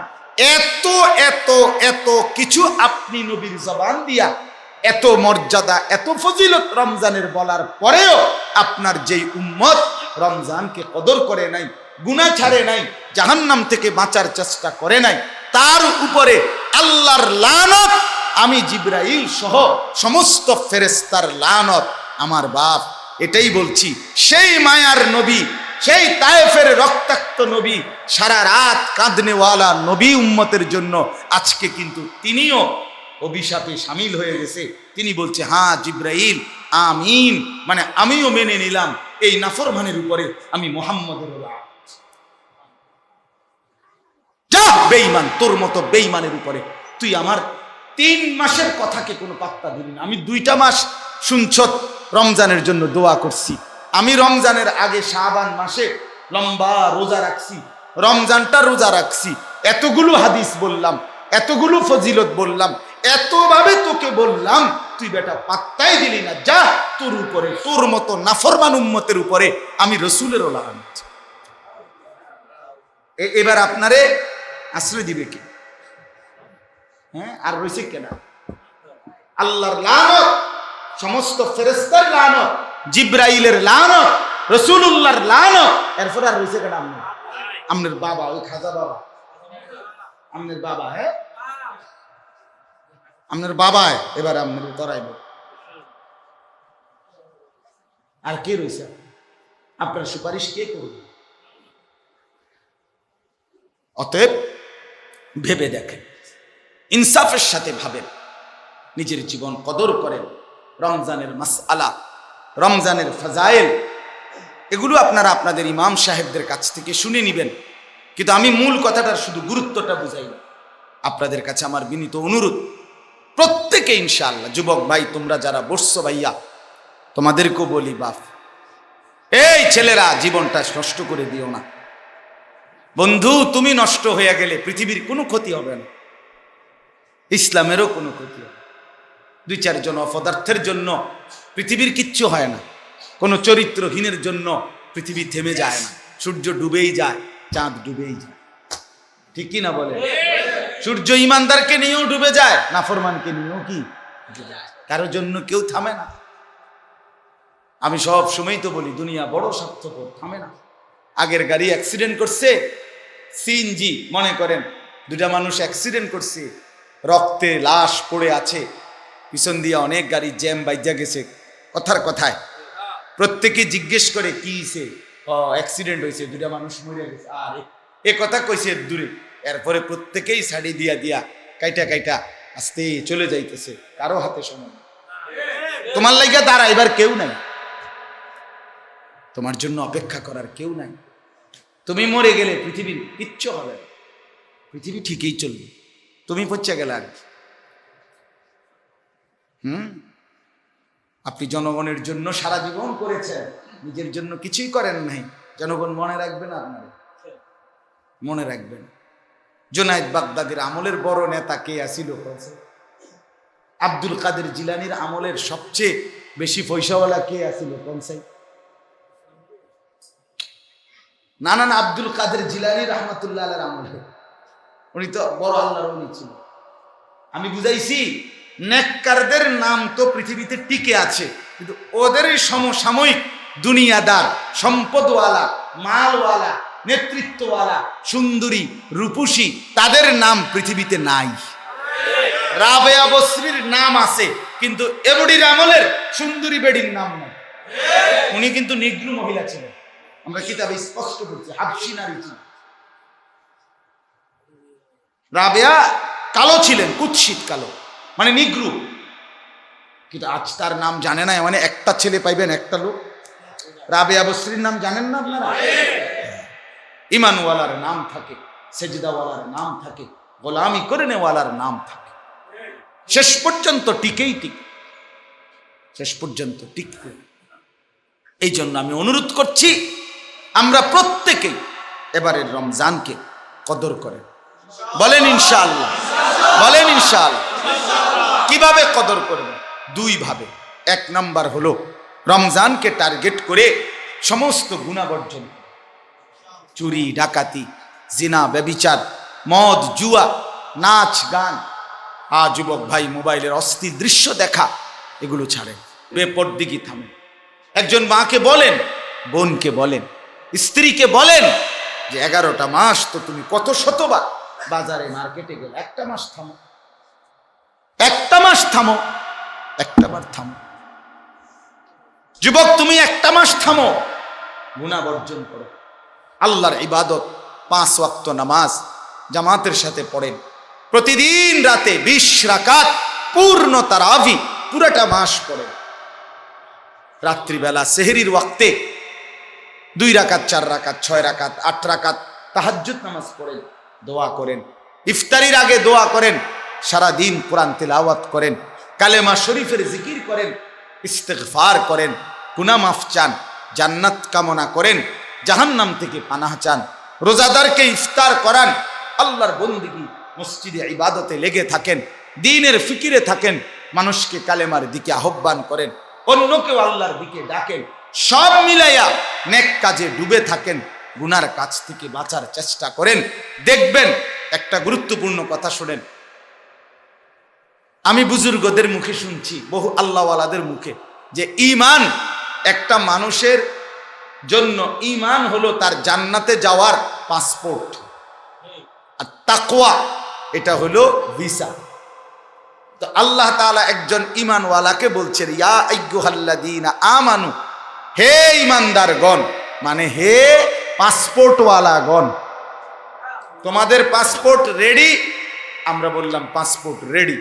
এত এত এত কিছু আপনি নবীর জবান দিয়া, এত মর্যাদা, এত ফজিলত রমজানের বলার পরেও আপনার যেই উম্মত রমজানকে কদর করে নাই, গুনাহ ছাড়ে নাই, জাহান্নাম থেকে বাঁচার চেষ্টা করে নাই, তার উপরে আল্লাহর লানত, আমি জিবরাইল সহ সমস্ত ফেরেশতার লানত। আমার বাপ, এটাই বলছি, সেই মায়ার নবী, সেই তায়েফের রক্তাক্ত নবী, সারা রাত কাঁদনেওয়ালা নবী উম্মতের জন্য আজকে কিন্তু তিনিও অভিশাপে শামিল হয়ে গেছে। তিনি বলছে, হ্যাঁ জিবরাইল আমিন, মানে আমিও মেনে নিলাম এই নাফরমানের উপরে আমি মুহাম্মদের লানত। যা বেঈমান, তোর মতো বেঈমানের উপরে তুই আমার 3 মাসের কথাকে কোনো পাত্তা দিলি না। আমি 2টা মাস শুনছ রমজানের জন্য দোয়া করছি। আমি রমজানের আগে শাবান মাসে লম্বা রোজা রাখছি, রমজানটা রোজা রাখছি, এতগুলো হাদিস বললাম, এতগুলো ফজিলত বললাম, এতভাবে তোকে বললাম, তুই বেটা পাত্তাই দিলি না। যা, তোর উপরে, তোর মতো নাফরমান উম্মতের উপরে আমি রসুলেরও লানত। এবার আপনারে আশ্রয় দিবে কি? হ্যাঁ, আর রয়েছে কেনা? আল্লাহর লানত, সমস্ত ফেরেশতার লানত, জিবরাইলের লানত, রাসূলুল্লাহর লানত, এরপর আর রয়েছে কেনা? আমনের বাবা, ওই খাজা বাবা, আমনের বাবা, হ্যাঁ আমনের বাবা, এবার আমনের তরাইব। আর কে রয়েছে? আপনার সুপারিশ কে করবে? অতএব ভেবে দেখেন, ইনসাফের সাথে ভাবেন, নিজের জীবন কদর করেন। রমজানের মাসআলা, রমজানের ফাজাইল, এগুলো আপনারা আপনাদের ইমাম সাহেবদের কাছ থেকে শুনে নেবেন। কিন্তু আমি মূল কথাটার শুধু গুরুত্বটা বুঝাই না। আপনাদের কাছে আমার বিনীত অনুরোধ, প্রত্যেকে ইনশাআল্লাহ, যুবক ভাই তোমরা যারা বসছো ভাইয়া, তোমাদেরকেও বলি, বাপ এই ছেলেরা, জীবনটা নষ্ট করে দিও না। বন্ধু, তুমি নষ্ট হয়ে গেলে পৃথিবীর কোনো ক্ষতি হবে না, ইসলামেরও কোনো ক্ষতি হবে। 2-4 জন অপদার্থের জন্য পৃথিবীর কিচ্ছু হয় না, কোনো চরিত্রহীনের জন্য পৃথিবী থেমে যায় না। সূর্য ডুবেই যায়, চাঁদ ডুবেই যায়, ঠিক কি না বলে? সূর্য ইমানদারকে নিয়েও ডুবে যায়, নাফরমানকে নিয়েও কি ডুবে যায়, কারোর জন্য কেউ থামে না। আমি সব সময় তো বলি, দুনিয়া বড় স্বার্থপর, থামে না। আগের গাড়ি অ্যাক্সিডেন্ট করছে, সিএনজি মনে করেন, 2টা মানুষ অ্যাক্সিডেন্ট করছে, রক্তে লাশ পড়ে আছে, পিছন দিয়ে অনেক গাড়ি জ্যাম বাইজা গেছে। কথার কথায় প্রত্যেকে জিজ্ঞেস করে কি হয়েছে? অ্যাক্সিডেন্ট হয়েছে, 2টা মানুষ মরে গেছে। আর এ কথা কইছে দূরে, এরপরে প্রত্যেকেই শাড়ি দিয়া দিয়া কাইটা কাইটা আস্তে চলে যাইতেছে, কারো হাতে সময়। তোমার লাইগা দাঁড়াইবার কেউ নাই, তোমার জন্য অপেক্ষা করার কেউ নাই। তুমি মরে গেলে পৃথিবীর কিচ্ছু হবে না, পৃথিবী ঠিকই চলবে, তুমি পচে গেলে আর কি। আপনি জনগণের জন্য সারা জীবন করেছেন, নিজের জন্য কিছুই করেন নাই। জনগণ মনে রাখবে না, আপনার মনে রাখবেন। জুনায়েদ বাগদাদির আমলের বড় নেতা কে আসিল? আব্দুল কাদের জিলানির আমলের সবচেয়ে বেশি পয়সাওয়ালা কে আসিল? কনসাই? না না না, আব্দুল কাদের জিলানি রহমাতুল্লাহ আলাইহির আমলে, উনি তো বড় আল্লাহর ওলি ছিল। আমি বুঝাইছি, নেককারদের নাম তো পৃথিবীতে টিকে আছে, কিন্তু ওদের সমসাময়িক দুনিয়াদার, সম্পদওয়ালা, মালওয়ালা, নেতৃত্বওয়ালা, সুন্দরী, রূপসী, তাদের নাম পৃথিবীতে নাই। রাবেয়া বসরির নাম আছে, কিন্তু এবডির আমলের সুন্দরী বেডির নাম নাই। উনি কিন্তু নিগ্রু মহিলা ছিলেন, আমরা কিতাবে স্পষ্ট করছি, হাবশী নারী ছিলেন। রাবেয়া কালো ছিলেন, কুৎসিত কালো, মানে নিগ্রু, কিন্তু আজ তার নাম জানে না। মানে একটা ছেলে পাইবেন, একটা লোক। রাবেয়া বসরির নাম জানেন না আপনারা? ইমানওয়ালার নাম থাকে, সেজদাওয়ালার নাম থাকে, গোলামি করে নেওয়ালার নাম থাকে, শেষ পর্যন্ত টিকেই টিক, শেষ পর্যন্ত টিকবে। এই জন্য আমি অনুরোধ করছি, আমরা প্রত্যেকেই এবারের রমজানকে কদর করেন। বলেন ইনশাআল্লাহ, বলেন ইনশাআল্লাহ। কিভাবে কদর করবেন? 2 ভাবে। 1 নাম্বার হলো রমজানকে টার্গেট করে সমস্ত গুনাহ বর্জন, চুরি, ডাকাতি, জিনা, ব্যভিচার, মদ, জুয়া, নাচ, গান, যুবক ভাই মোবাইলের অস্থির দৃশ্য দেখা, এগুলো ছাড়েন, বেপরদিগি থামেন। একজন মাকে বলেন, বোনকে বলেন, স্ত্রীকে বলেন, যে 11টা মাস তো তুমি কত শতবার বাজারে মার্কেটে গেলে, একটা মাস থামো, একটা মাস থামো, একটা বার থামো। যুবক তুমি একটা মাস থামো, গুনাহ বর্জন করো, আল্লাহর ইবাদত 5 ওয়াক্ত নামাজ জামাতের সাথে পড়েন, প্রতিদিন রাতে 20 রাকাত পূর্ণ তারাবি পুরাটা মাস পড়েন, রাত্রিবেলা সেহরির ওয়াক্তে 2 রাকাত 4 রাকাত 6 রাকাত 8 রাকাত তাহাজ্জুদ নামাজ পড়েন, দোয়া করেন, ইফতারির আগে দোয়া করেন, সারা দিন কোরআন তিলাওয়াত করেন, কালেমা শরীফের জিকির করেন, ইস্তিগফার করেন, গুনাহ মাফ চান, জান্নাত কামনা করেন, জাহান্নাম থেকে পানাহ চান, রোজাদারকে ইফতার করান, আল্লাহর বন্দেগী মসজিদে ইবাদতে লেগে থাকেন, দ্বীনের ফিকিরে থাকেন, মানুষকে কালেমার দিকে আহ্বান করেন, অন্যকেও আল্লাহর দিকে ডাকেন, সব মিলাইয়া নেক কাজে ডুবে থাকেন, গুনার কাছ থেকে বাঁচার চেষ্টা করেন। দেখবেন একটা গুরুত্বপূর্ণ কথা শুনেন, আমি বুজুর্গদের মুখে শুনছি, বহু আল্লাহওয়ালাদের মুখে, যে ঈমান একটা মানুষের জন্য, ঈমান হলো তার জান্নাতে যাওয়ার পাসপোর্ট, আর তাকওয়া এটা হলো ভিসা। তো আল্লাহ তাআলা একজন ঈমানওয়ালাকে বলছেন, ইয়া আইয়ুহাল্লাযীনা আমানু, হে ঈমানদারগণ, মানে হে পাসপোর্টওয়ালাগণ, তোমাদের পাসপোর্ট রেডি? আমরা বললাম পাসপোর্ট রেডি।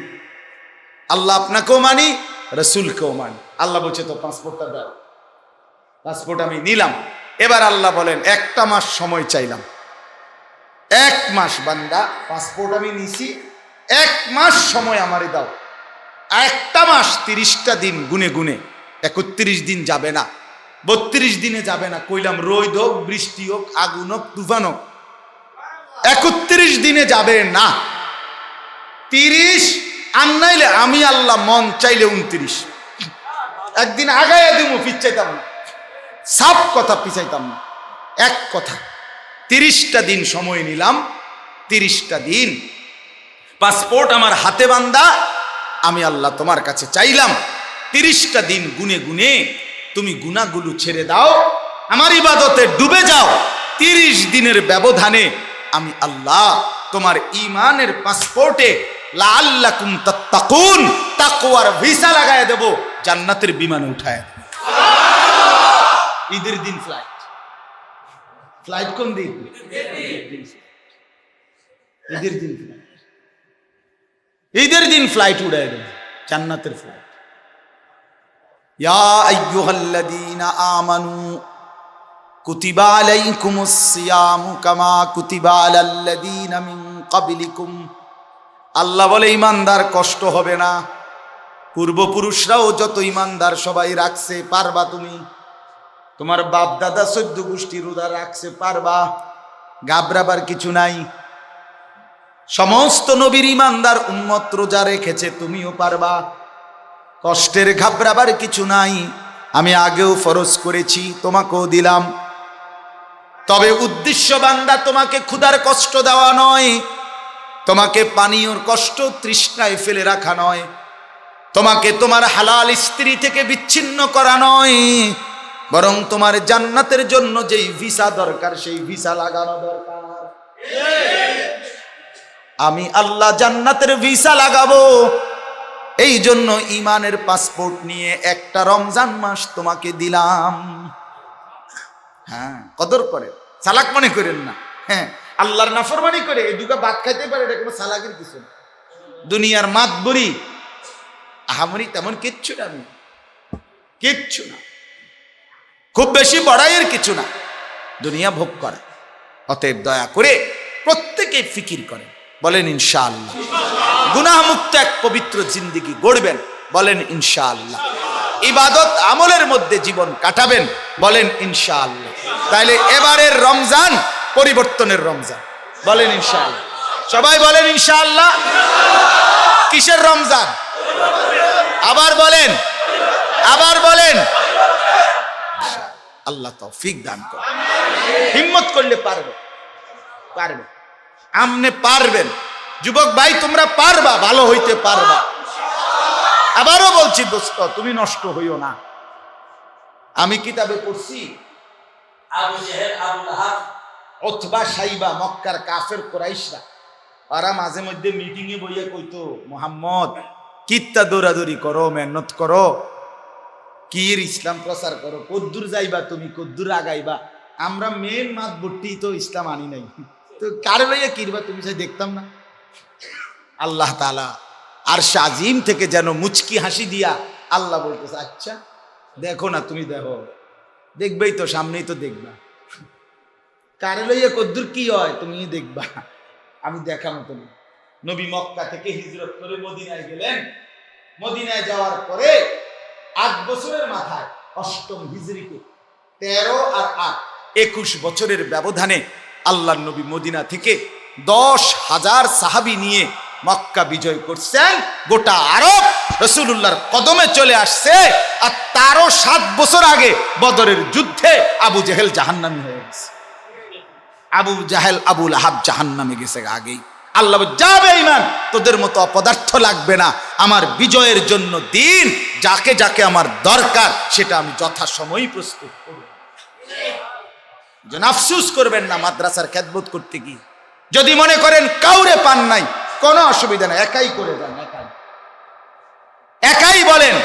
আল্লাহ আপনাকেও মানি, রসুলকেও মানি। আল্লাহ বলছে তো পাসপোর্টটা দাও, পাসপোর্ট আমি নিলাম। এবার আল্লাহ বলেন 1টা মাস সময় চাইলাম, 1 মাস বান্দা, পাসপোর্ট আমি নিছি, 1 মাস সময় আমারে দাও। 1টা মাস 30টা দিন গুনে গুনে, 31 দিন যাবে না, 32 দিনে যাবে না, কইলাম রোদ হোক, বৃষ্টি হোক, আগুন হোক, তুফান হোক, 31 দিনে যাবে না, 30 আর নাইলে আমি আল্লাহ মন চাইলে 29, একদিন আগাইয়া দিব, পিছাইতাম না, সাফ কথা পিছাইতাম না, এক কথা। 30টা দিন সময় নিলাম, 30টা দিন পাসপোর্ট আমার হাতে বান্দা, আমি আল্লাহ তোমার কাছে চাইলাম 30টা দিন গুনে গুনে তুমি গুনাহগুলো ছেড়ে দাও, আমার ইবাদতে ডুবে যাও। 30 দিনের ব্যবধানে আমি আল্লাহ তোমার ঈমানের পাসপোর্টে লাআল্লাকুম তাত্তাকুন, তাকওয়ার ভিসা লাগায় দেব, জান্নাতের বিমানে উঠায় দেব। ঈদের দিন ফ্লাইট, ফ্লাইট কোন দিন? ঈদের দিন, ঈদের দিন ফ্লাইট উড়ায় দেব, জান্নাতের ফ্লাইট। ইয়া আইয়ুহাল্লাযীনা আমানু কুতিবা আলাইকুমুস সিয়ামু কামা কুতিবা আলাল্লাযীনা মিন ক্বাবলিকুম। আল্লাহ বলে ঈমানদার কষ্ট হবে না, পূর্বপুরুষরাও যত ঈমানদার সবাই রাখছে, পারবা তুমি, তোমার বাপ দাদা 14 গোষ্ঠী রোজা রাখছে, পারবা, ঘাবড়াবার কিছু নাই। সমস্ত নবীর ঈমানদার উম্মত রোজা রেখেছে, তুমিও পারবা, কষ্টের ঘাবড়াবার কিছু নাই। আমি আগেও ফরজ করেছি, তোমাকেও দিলাম। তবে উদ্দেশ্য বান্দা তোমাকে ক্ষুধার কষ্ট দেওয়া নয়, তোমাকে পানীয়র কষ্ট তৃষ্ণায় ফেলে রাখা নয়, তোমাকে তোমার হালাল স্ত্রী থেকে বিচ্ছিন্ন করা নয়, বরং তোমার জান্নাতের জন্য যেই ভিসা দরকার সেই ভিসা লাগানো দরকার। আমি আল্লাহ জান্নাতের ভিসা লাগাবো, এই জন্য ঈমানের পাসপোর্ট নিয়ে একটা রমজান মাস তোমাকে দিলাম। হ্যাঁ, কদর করে, চালাক মনে করেন না। হ্যাঁ, আল্লাহর নাফরমানি করে এই দুটো ভাত খাইতে পারে, এটা কোনো চালাকের কিছু না। দুনিয়ার মাতবরি আহামরি তেমন কিচ্ছু না, কিচ্ছু না, খুব বেশি বড়াইয়ের কিছু না, দুনিয়া ভোগ করে। অতএব দয়া করে প্রত্যেকে ফিকির করেন, বলেন ইনশাআল্লাহ। গুনাহমুক্ত এক পবিত্র জিন্দেগি গড়বেন, বলেন ইনশাআল্লাহ। ইবাদত আমলের মধ্যে জীবন কাটাবেন, বলেন ইনশাআল্লাহ। তাইলে এবারের রমজান পরিবর্তনের রমজান, বলেন ইনশাআল্লাহ। সবাই বলেন ইনশাআল্লাহ। কিসের রমজান? আবার বলেন, আবার বলেন। আল্লাহ তৌফিক দান করে। হিম্মত করলে পারবে, পারবে, আমনে পারবেন। যুবক ভাই তোমরা পারবা, ভালো হইতে পারবা। আবারও বলছি দোস্ত, তুমি নষ্ট হইও না। আমি কিতাবে পড়ছি, আবু জেহেল, আবু লাহাব অথবা সাইবা মক্কার কাফের কুরাইশরা ওরা মাঝে মধ্যে মিটিং এ বইয়া কইতো, মোহাম্মদ কিত্তা দৌড়াদৌড়ি করো, মেহনত করো, কির ইসলাম প্রচার করো, কদ্দুর যাইবা তুমি, কদ্দুর আগাইবা, আমরা মেন মাত বট্টি তো ইসলাম আনি নাই, তো কার লইয়া কিরবা তুমি চাই দেখতাম না। আল্লাহ তাআলা আরশে আজিম থেকে যেন মুচকি হাসি দিয়া আল্লাহ বলতেছে, আচ্ছা দেখো না, তুমি দেখো, দেখবেই তো, সামনেই তো দেখবা, কারে লইয়া কদ্দুর কি হয় তুমি দেখবা, আমি দেখাবো তুমি। নবী মক্কা থেকে হিজরত করে মদিনায় গেলেন। মদিনায় যাওয়ার পরে 8 বছরের মাথায় 8ম হিজরিতে 13 আর 8 21 বছরের ব্যবধানে আল্লাহর নবী মদিনা থেকে 10,000 সাহাবী নিয়ে মক্কা বিজয় করছেন। গোটা আরব রাসূলুল্লাহর কদমে চলে আসছে। আর তারও 7 বছর আগে বদরের যুদ্ধে আবু জেহেল জাহান্নামী হয়ে গেছে। আবু জাহেল আবু লাহাব জাহান্নামে গেছে আগেই। আল্লাহ যাবে ঈমান, তোদের মতো অপদার্থ লাগবে না, আমার বিজয়ের জন্য দিন যাকে যাকে আমার দরকার সেটা আমি যথাসময়ই প্রস্তুত করব। যেন আফসোস করবেন না মাদ্রাসার খেদমত করতে গিয়ে। যদি মনে করেন কাউরে পান নাই, কোনো অসুবিধা নাই, একাই করে যান, একাই বলেন,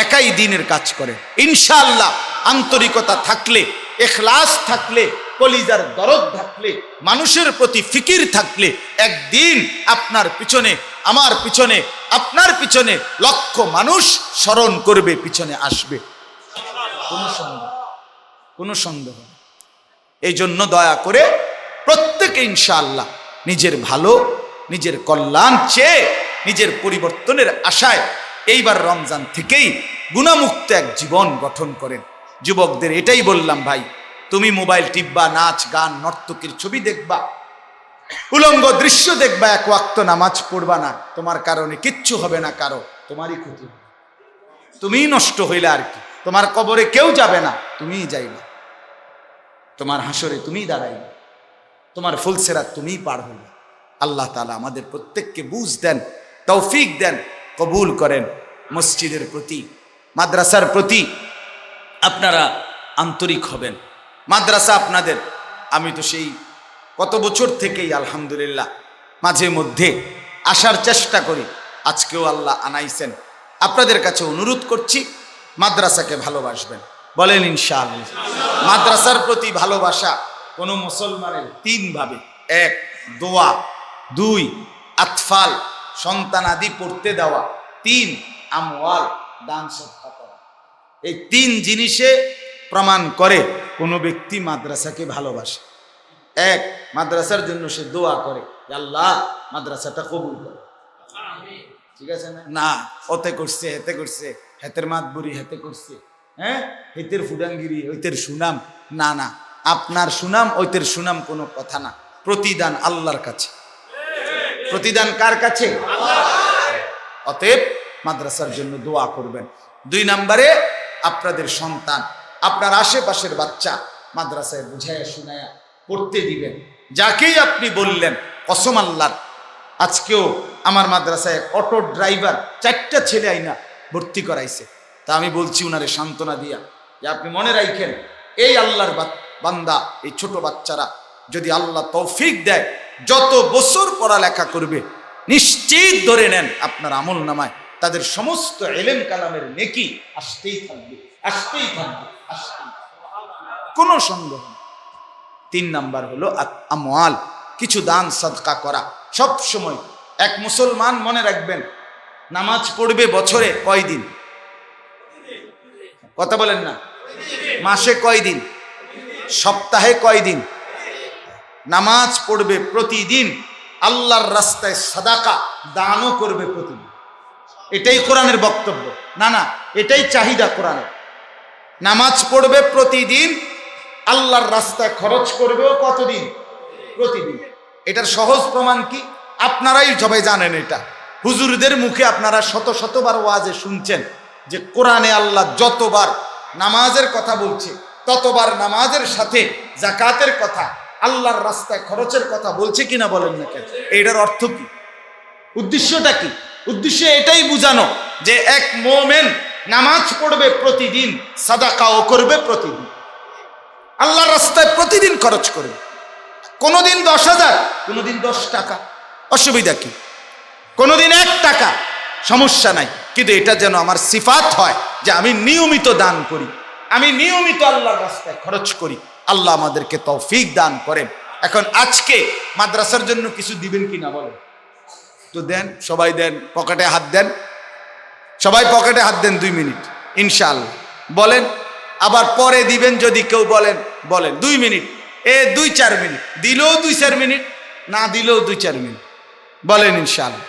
একাই দ্বীনের কাজ করেন। ইনশাআল্লাহ আন্তরিকতা থাকলে, ইখলাস থাকলে, কলিজার দরদ থাকলে, মানুষের প্রতি ফিকির থাকলে একদিন আপনার পিছনে, আমার পিছনে, আপনার পিছনে লক্ষ মানুষ স্মরণ করবে, পিছনে আসবে, কোনো সন্দেহ। এই জন্য দয়া করে প্রত্যেকে ইনশাআল্লাহ নিজের ভালো, নিজের কল্যাণ চেয়ে, নিজের পরিবর্তনের আশায় এইবার রমজান থেকেই গুণামুক্ত এক জীবন গঠন করেন। যুবকদের এটাই বললাম, ভাই তুমি মোবাইল টিপবা, নাচ গান নর্তকীর ছবি দেখবা, উলঙ্গ দৃশ্য দেখবা, এক ওয়াক্ত নামাজ পড়বা না, তোমার কারণে কিচ্ছু হবে না, কারো তোমারই ক্ষতি হবে, তুমিই নষ্ট হইলে আর কি। তোমার কবরে কেউ যাবে না, তুমিই যাইবে, তোমার হাসরে তুমিই দাঁড়াইবে, তোমার ফুলসেরাত তুমিই পার হইবে। আল্লাহ তাআলা আমাদের প্রত্যেককে বুঝ দেন, তৌফিক দেন, কবুল করেন। মসজিদের প্রতি, মাদ্রাসার প্রতি আপনারা আন্তরিক হবেন। মাদ্রাসা আপনাদের, আমি তো সেই কত বছর থেকেই আলহামদুলিল্লাহ মাঝে মধ্যে আসার চেষ্টা করি, আজকেও আল্লাহ আনাইছেন। আপনাদের কাছে অনুরোধ করছি মাদ্রাসাকে ভালোবাসবেন, বলেন ইনশাআল্লাহ। মাদ্রাসার প্রতি ভালোবাসা কোনো মুসলমানের 3 ভাবে: 1 দোয়া, 2 আতফাল সন্তান আদি পড়তে দেওয়া, 3 আমওয়াল দান সদকা করা। এই 3 জিনিসে প্রমাণ করে কোনো ব্যক্তি মাদ্রাসাকে ভালোবাসে। 1 মাদ্রাসার জন্য সে দোয়া করে, আল্লাহ মাদ্রাসাটা কবুল করে, ঠিক আছে না? না ওতে করছে, হেতে করছে, হেতের মাতবুরি হেতে করছে, হ্যাঁ হেতের ফুডাঙ্গিরি, ওইতের সুনাম, না না, আপনার সুনাম ওইতের সুনাম কোনো কথা না। প্রতিদান আল্লাহর কাছে। প্রতিদান কার কাছে? অতএব মাদ্রাসার জন্য দোয়া করবেন। 2 নম্বরে আপনাদের সন্তান, আপনার আশেপাশের বাচ্চা মাদ্রাসায় বুঝাইয়া শুনাইয়া পড়তে দিবেন। যাকেই আপনি বললেন, কসম আল্লাহর, আজকেও আমার মাদ্রাসায় অটো ড্রাইভার 4টা ছেলে আইনা ভর্তি করাইছে। তা আমি বলছি উনারে সান্ত্বনা দিয়া যে আপনি মনে রাখেন, এই আল্লাহর বান্দা, এই ছোট বাচ্চারা যদি আল্লাহ তৌফিক দেয়, যত বছর পড়ালেখা করবে নিশ্চিত ধরে নেন আপনার আমল নামায় তাদের সমস্ত ইলম কালামের নেকি আসতেই থাকবে, আসতেই থাকবে, আসতেই, কোনো সন্দেহ নেই। 3 নাম্বার হলো আমওয়াল, কিছু দান সদকা করা। সব সময় এক মুসলমান মনে রাখবেন, নামাজ পড়বে বছরে কয় দিন? কথা বলেন না। মাসে কয় দিন? সপ্তাহে কয় দিন? নামাজ পড়বে প্রতিদিন, আল্লাহর রাস্তায় সাদাকা দানও করবে প্রতিদিন। এটাই কোরআনের বক্তব্য, না না, এটাই চাহিদা কোরআনের। নামাজ পড়বে প্রতিদিন, আল্লাহর রাস্তায় খরচ করবেও কতদিন? প্রতিদিন। এটার সহজ প্রমাণ কি? আপনারাই সবাই জানেন, এটা হুজুরদের মুখে আপনারা শত শতবার ওয়াজে শুনছেন যে কোরআনে আল্লাহ যতবার নামাজের কথা বলছে ততবার নামাজের সাথে যাকাতের কথা, আল্লাহর রাস্তায় খরচের কথা বলছে কিনা বলেন না কেন? এটার অর্থ কি? উদ্দেশ্যটা কি? উদ্দেশ্য এটাই বুঝানো যে এক মুমিন নামাজ পড়বে প্রতিদিন, সাদাকাও করবে প্রতিদিন, আল্লাহর রাস্তায় প্রতিদিন খরচ করবে। কোনোদিন 10,000, কোনোদিন 10 টাকা, অসুবিধা কি? কোনোদিন 1 টাকা, সমস্যা নাই। কিন্তু এটা যেন আমার সিফাত হয় যে আমি নিয়মিত দান করি, আমি নিয়মিত আল্লাহর রাস্তায় খরচ করি। আল্লাহ আমাদেরকে তৌফিক দান করেন। এখন আজকে মাদ্রাসার জন্য কিছু দিবেন কিনা বলেন তো? দেন, সবাই দেন, পকেটে হাত দেন, সবাই পকেটে হাত দেন 2 মিনিট ইনশাআল্লাহ বলেন। আবার পরে দিবেন যদি কেউ বলেন, বলেন 2 মিনিট, 2-4 মিনিট, দিলেও 2-4 মিনিট, না দিলেও 2-4 মিনিট, বলেন ইনশাআল্লাহ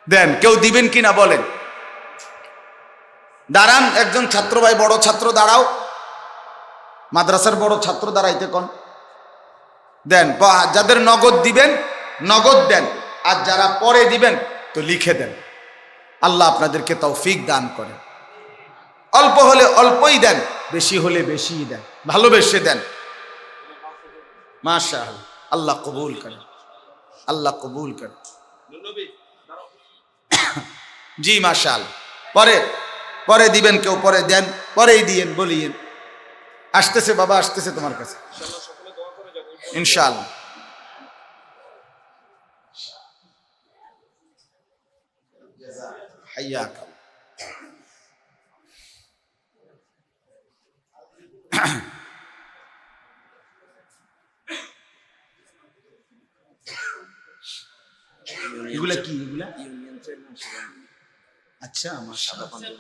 দেন। কেউ দিবেন কিনা বলেন। দাঁড়ান, একজন ছাত্র ভাই, বড় ছাত্র দাঁড়াও, মাদ্রাসার বড় ছাত্র দাঁড়াইতে কোন দেন। যাদের নগদ দিবেন নগদ দেন, আর যারা পরে দিবেন তো লিখে দেন। আল্লাহ আপনাদেরকে তৌফিক দান করেন। অল্প হলে অল্পই দেন, বেশি হলে বেশিই দেন, ভালোবেসে দেন। মাশাআল্লাহ, আল্লাহ কবুল করেন, আল্লাহ কবুল করেন। জি মাশাআল্লাহ। পরে পরে দিবেন, কেউ পরে দেন, পরেই দিয়েন, বলিয়েন। আসতেছে বাবা, আসতেছে তোমার কাছে ইনশাআল্লাহ। হাইয়াক। এগুলা কি? এগুলা আচ্ছা, আমার